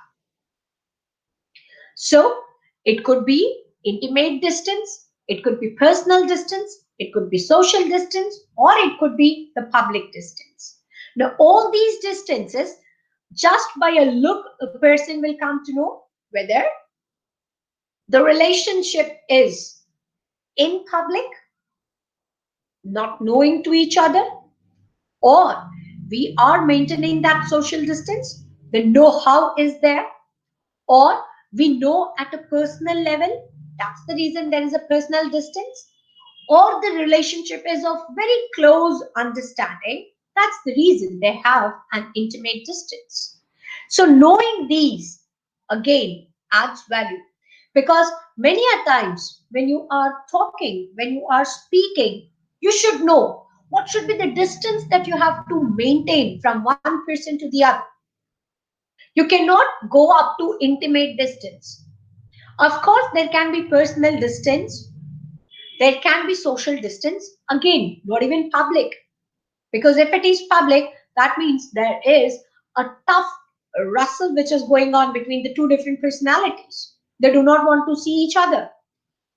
So it could be intimate distance, it could be personal distance, it could be social distance, or it could be the public distance. Now, all these distances, just by a look, a person will come to know whether the relationship is in public, not knowing to each other, or we are maintaining that social distance, the know-how is there, or we know at a personal level, that's the reason there is a personal distance, or the relationship is of very close understanding, that's the reason they have an intimate distance. So knowing these again adds value, because many a times when you are talking, when you are speaking, you should know what should be the distance that you have to maintain from one person to the other. You cannot go up to intimate distance. Of course, there can be personal distance, there can be social distance, again, not even public. Because if it is public, that means there is a tough wrestle which is going on between the two different personalities. They do not want to see each other.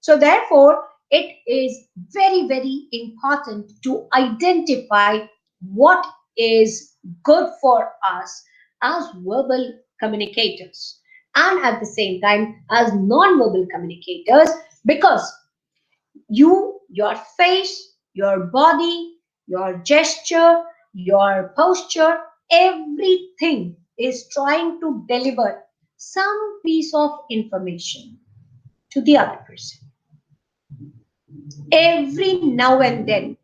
So, therefore, it is very, very important to identify what is good for us as verbal communicators and at the same time as non-verbal communicators, because your face, your body, your gesture, your posture, everything is trying to deliver some piece of information to the other person. Every now and then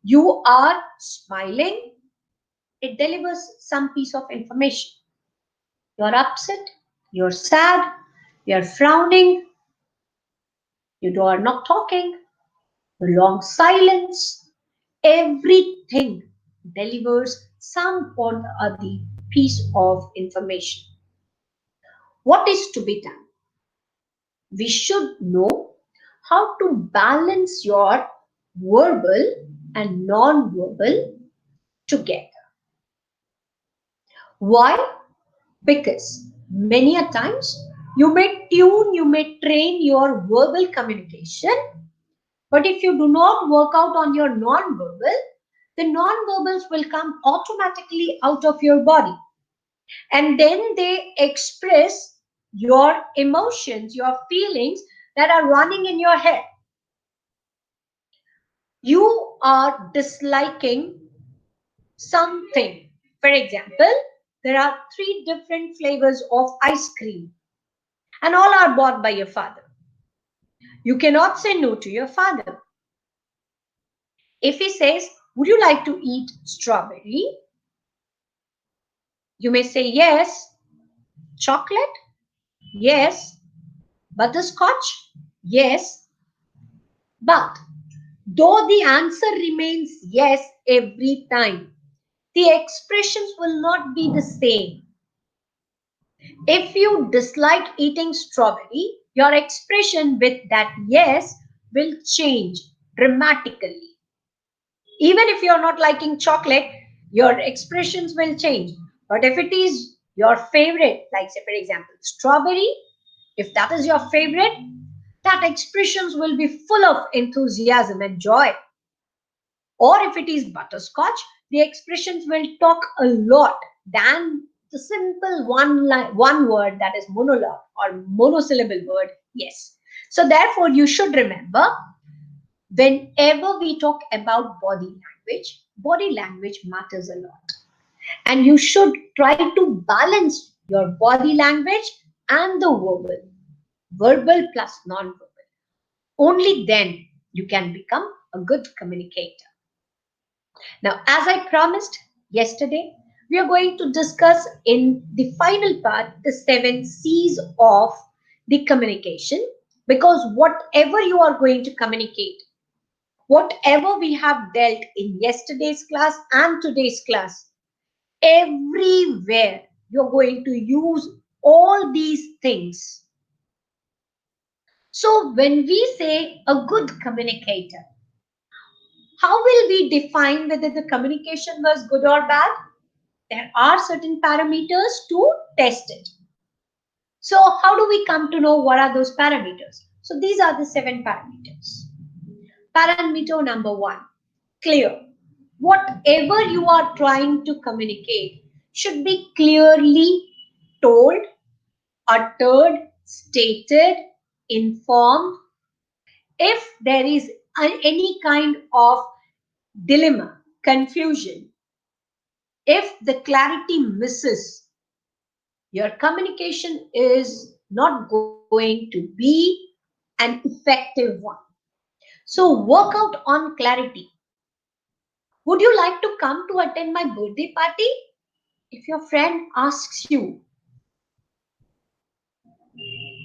you are smiling, It delivers some piece of information. You're upset, you're sad, you're frowning, you are not talking, the long silence, everything delivers some or the other piece of information. What is to be done? We should know how to balance your verbal and non-verbal together. Why? Because many a times you may train your verbal communication, but if you do not work out on your non-verbal, the non-verbals will come automatically out of your body, and then they express your emotions, your feelings that are running in your head. You are disliking something. For example, there are three different flavors of ice cream, and all are bought by your father. You cannot say no to your father. If he says, "Would you like to eat strawberry?" You may say yes. Chocolate? Yes. Butterscotch? Yes. But though the answer remains yes every time, the expressions will not be the same. If you dislike eating strawberry, your expression with that yes will change dramatically. Even if you're not liking chocolate, your expressions will change. But if it is your favorite, like say for example, strawberry, if that is your favorite, that expressions will be full of enthusiasm and joy. Or if it is butterscotch, the expressions will talk a lot than the simple one word, that is monologue or monosyllable word, yes. So therefore, you should remember, whenever we talk about body language matters a lot. And you should try to balance your body language and the verbal plus non-verbal. Only then you can become a good communicator. Now, as I promised yesterday, we are going to discuss in the final part the 7 C's of the communication, because whatever you are going to communicate, whatever we have dealt in yesterday's class and today's class, everywhere you're going to use all these things. So when we say a good communicator, how will we define whether the communication was good or bad? There are certain parameters to test it. So how do we come to know what are those parameters? So these are the 7 parameters. Parameter number 1, clear. Whatever you are trying to communicate should be clearly told, uttered, stated, informed. If there is any kind of dilemma, confusion, if the clarity misses, your communication is not going to be an effective one. So work out on clarity. Would you like to come to attend my birthday party? If your friend asks you,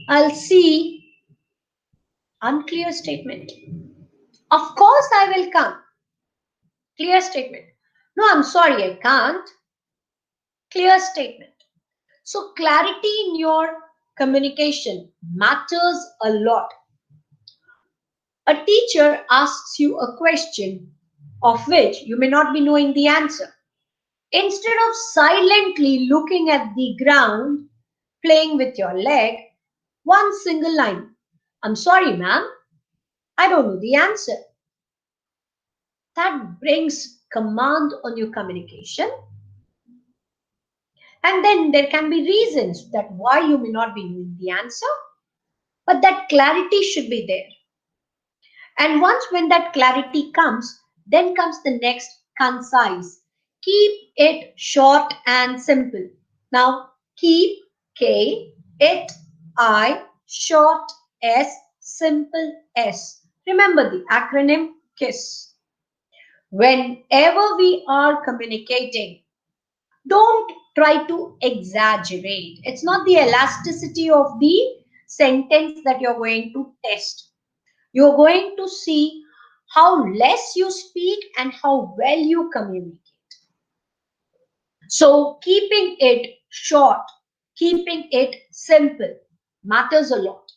I'll see, unclear statement. Of course I will come. Clear statement. No, I'm sorry, I can't. Clear statement. So clarity in your communication matters a lot. A teacher asks you a question of which you may not be knowing the answer. Instead of silently looking at the ground, playing with your leg, one single line, I'm sorry, ma'am, I don't know the answer. That brings command on your communication. And then there can be reasons that why you may not be knowing the answer, but that clarity should be there. And once when that clarity comes, then comes the next, concise. Keep it short and simple. Now, keep, K, it, I, short, S, simple, S. Remember the acronym KISS. Whenever we are communicating, Don't try to exaggerate. It's not the elasticity of the sentence that you're going to test. You're going to see how less you speak and how well you communicate. So, keeping it short, keeping it simple matters a lot.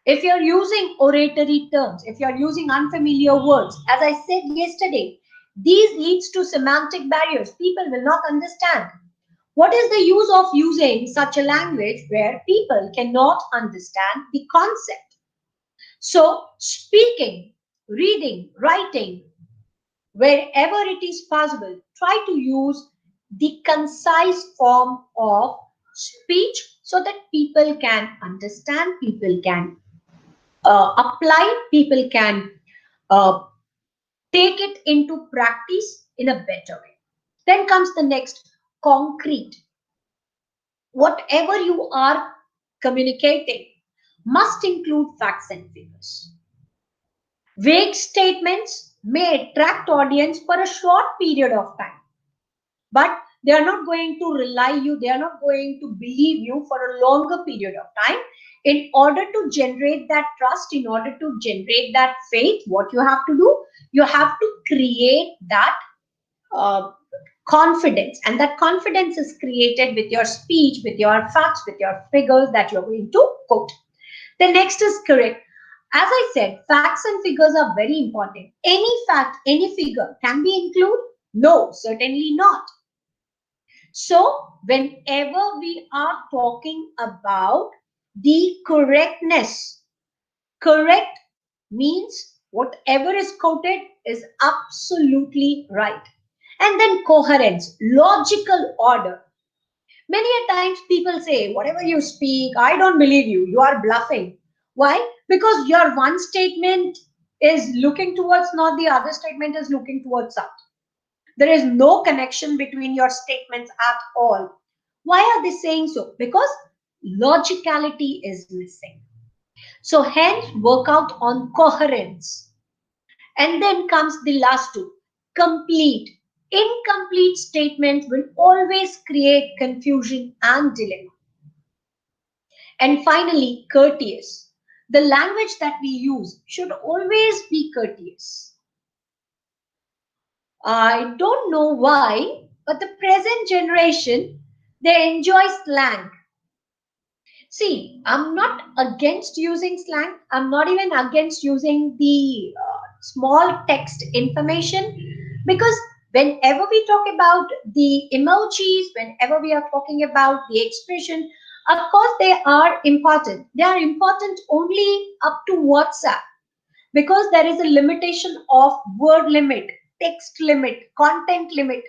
If you're using oratory terms, if you're using unfamiliar words, as I said yesterday, these leads to semantic barriers. People will not understand. What is the use of using such a language where people cannot understand the concept? So, speaking, reading, writing, wherever it is possible, try to use the concise form of speech so that people can understand, people can apply, people can uh, take it into practice in a better way. Then comes the next, concrete. Whatever you are communicating must include facts and figures. Vague statements may attract audience for a short period of time, but they are not going to rely you, they are not going to believe you for a longer period of time. In order to generate that trust, in order to generate that faith, what you have to do, you have to create that uh, confidence, and that confidence is created with your speech, with your facts, with your figures that you're going to quote. The next is correct. As I said, facts and figures are very important. Any fact, any figure can be included? No, certainly not. So, whenever we are talking about the correctness, correct means whatever is quoted is absolutely right. And then coherence, logical order. Many a times people say, whatever you speak, I don't believe you, you are bluffing. Why? Because your one statement is looking towards north, the other statement is looking towards south. There is no connection between your statements at all. Why are they saying so? Because logicality is missing. So, hence, work out on coherence. And then comes the last two, complete. Incomplete statements will always create confusion and dilemma. And finally, courteous. The language that we use should always be courteous. I don't know why, but the present generation, they enjoy slang. See, I'm not against using slang. I'm not even against using the small text information, because whenever we talk about the emojis, whenever we are talking about the expression, of course they are important. They are important only up to WhatsApp, because there is a limitation of word limit, text limit, content limit.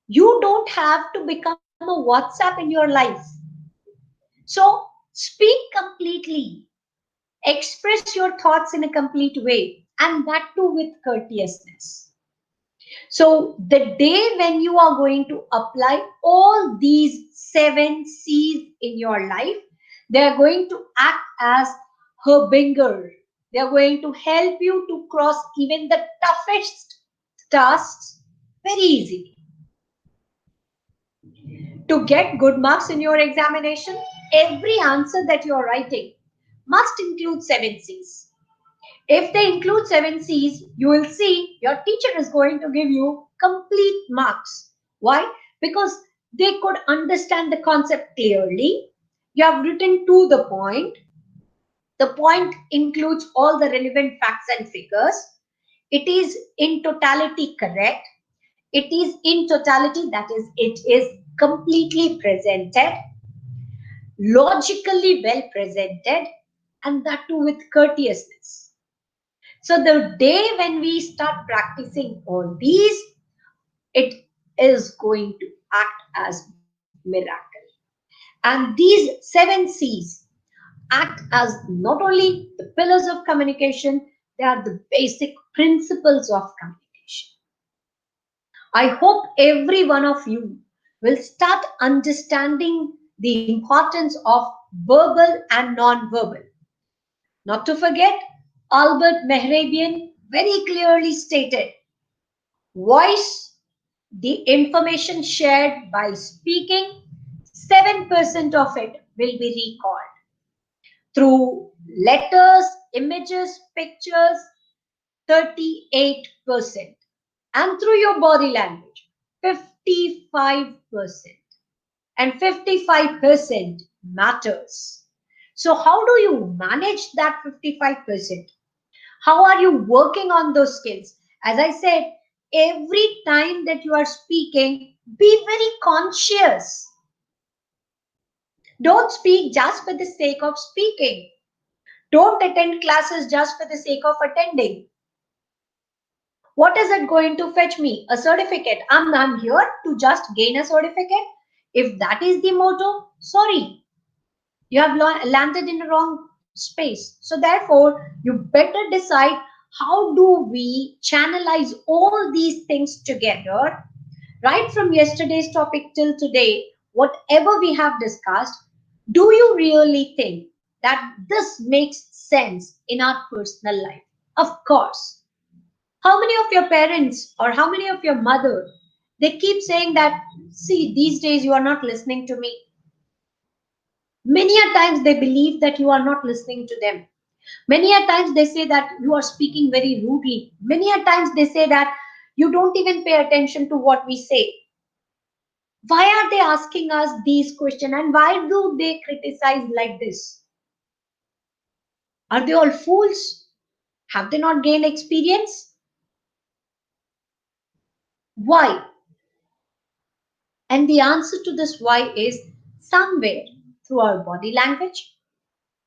You don't have to become a WhatsApp in your life. So speak completely, express your thoughts in a complete way, and that too with courteousness. So the day when you are going to apply all these 7 C's in your life, they are going to act as herbinger. They are going to help you to cross even the toughest tasks very easily. To get good marks in your examination, every answer that you are writing must include 7 C's. If they include 7 C's, you will see your teacher is going to give you complete marks. Why? Because they could understand the concept clearly. You have written to the point. The point includes all the relevant facts and figures. It is in totality correct. It is in totality, that is, it is completely presented, logically well presented, and that too with courteousness. So the day when we start practicing all these, it is going to act as miracle. And these 7 C's act as not only the pillars of communication, they are the basic principles of communication. I hope every one of you will start understanding the importance of verbal and non-verbal. Not to forget, Albert Mehrabian very clearly stated, voice The information shared by speaking, 7% of it will be recalled. Through letters, images, pictures, 38%. And through your body language, 55%. And 55% matters. So, how do you manage that 55%? How are you working on those skills? As I said, every time that you are speaking, be very conscious. Don't speak just for the sake of speaking. Don't attend classes just for the sake of attending. What is it going to fetch me? A certificate. I'm here to just gain a certificate. If that is the motto, sorry, you have landed in the wrong space. So therefore, you better decide how do we channelize all these things together, right from yesterday's topic till today, whatever we have discussed. Do you really think that this makes sense in our personal life? Of course. How many of your parents or how many of your mother, they keep saying that, see, these days you are not listening to me. Many a times they believe that you are not listening to them. Many a times they say that you are speaking very rudely. Many a times they say that you don't even pay attention to what we say. Why are they asking us these questions and why do they criticize like this? Are they all fools? Have they not gained experience? Why? And the answer to this why is somewhere through our body language,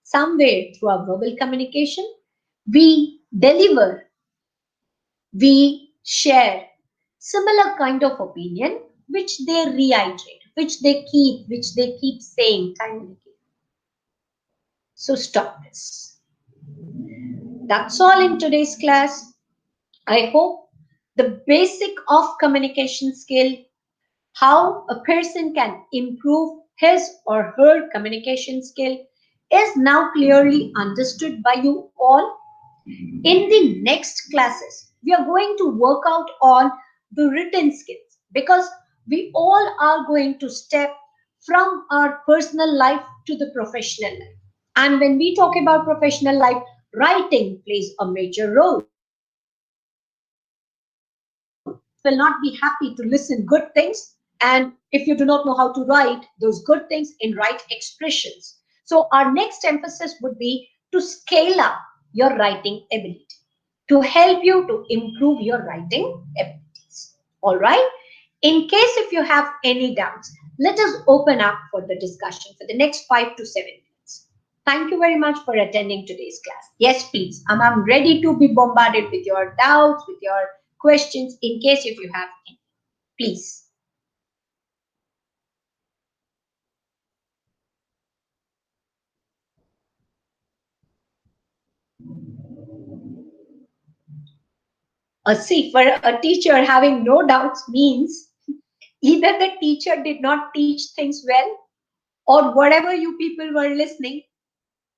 somewhere through our verbal communication, we deliver, we share similar kind of opinion which they reiterate, which they keep saying time and again. So stop this. That's all in today's class. I hope the basic of communication skill, how a person can improve his or her communication skill, is now clearly understood by you all. In the next classes, we are going to work out on the written skills because we all are going to step from our personal life to the professional life. And when we talk about professional life, writing plays a major role. Will not be happy to listen good things, and if you do not know how to write those good things in right expressions. So our next emphasis would be to scale up your writing ability, to help you to improve your writing abilities. All right. In case if you have any doubts, let us open up for the discussion for the next 5 to 7 minutes. Thank you very much for attending today's class. Yes, please. I'm ready to be bombarded with your doubts, with your questions, in case if you have any. Please. See, for a teacher, having no doubts means either the teacher did not teach things well, or whatever you people were listening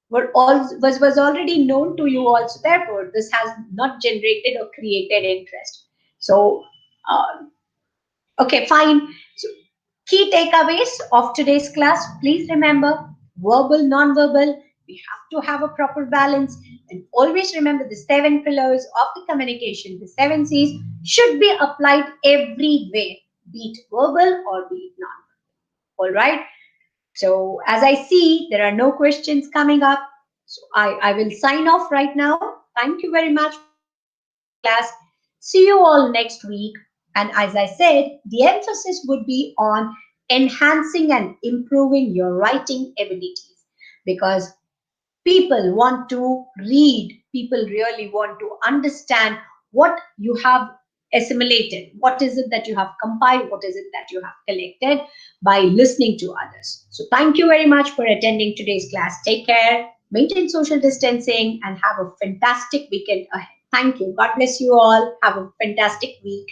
was already known to you also. Therefore, this has not generated or created interest. So, okay, fine. So, key takeaways of today's class. Please remember, verbal, non-verbal. We have to have a proper balance, and always remember the 7 pillars of the communication. The 7 C's should be applied everywhere, be it verbal or be it non-verbal. All right. So as I see, there are no questions coming up. So I will sign off right now. Thank you very much for attending today's class. See you all next week. And as I said, the emphasis would be on enhancing and improving your writing abilities because people want to read, people really want to understand what you have assimilated, what is it that you have compiled, what is it that you have collected by listening to others. So thank you very much for attending today's class. Take care, maintain social distancing, and have a fantastic weekend ahead. Thank you. God bless you all. Have a fantastic week.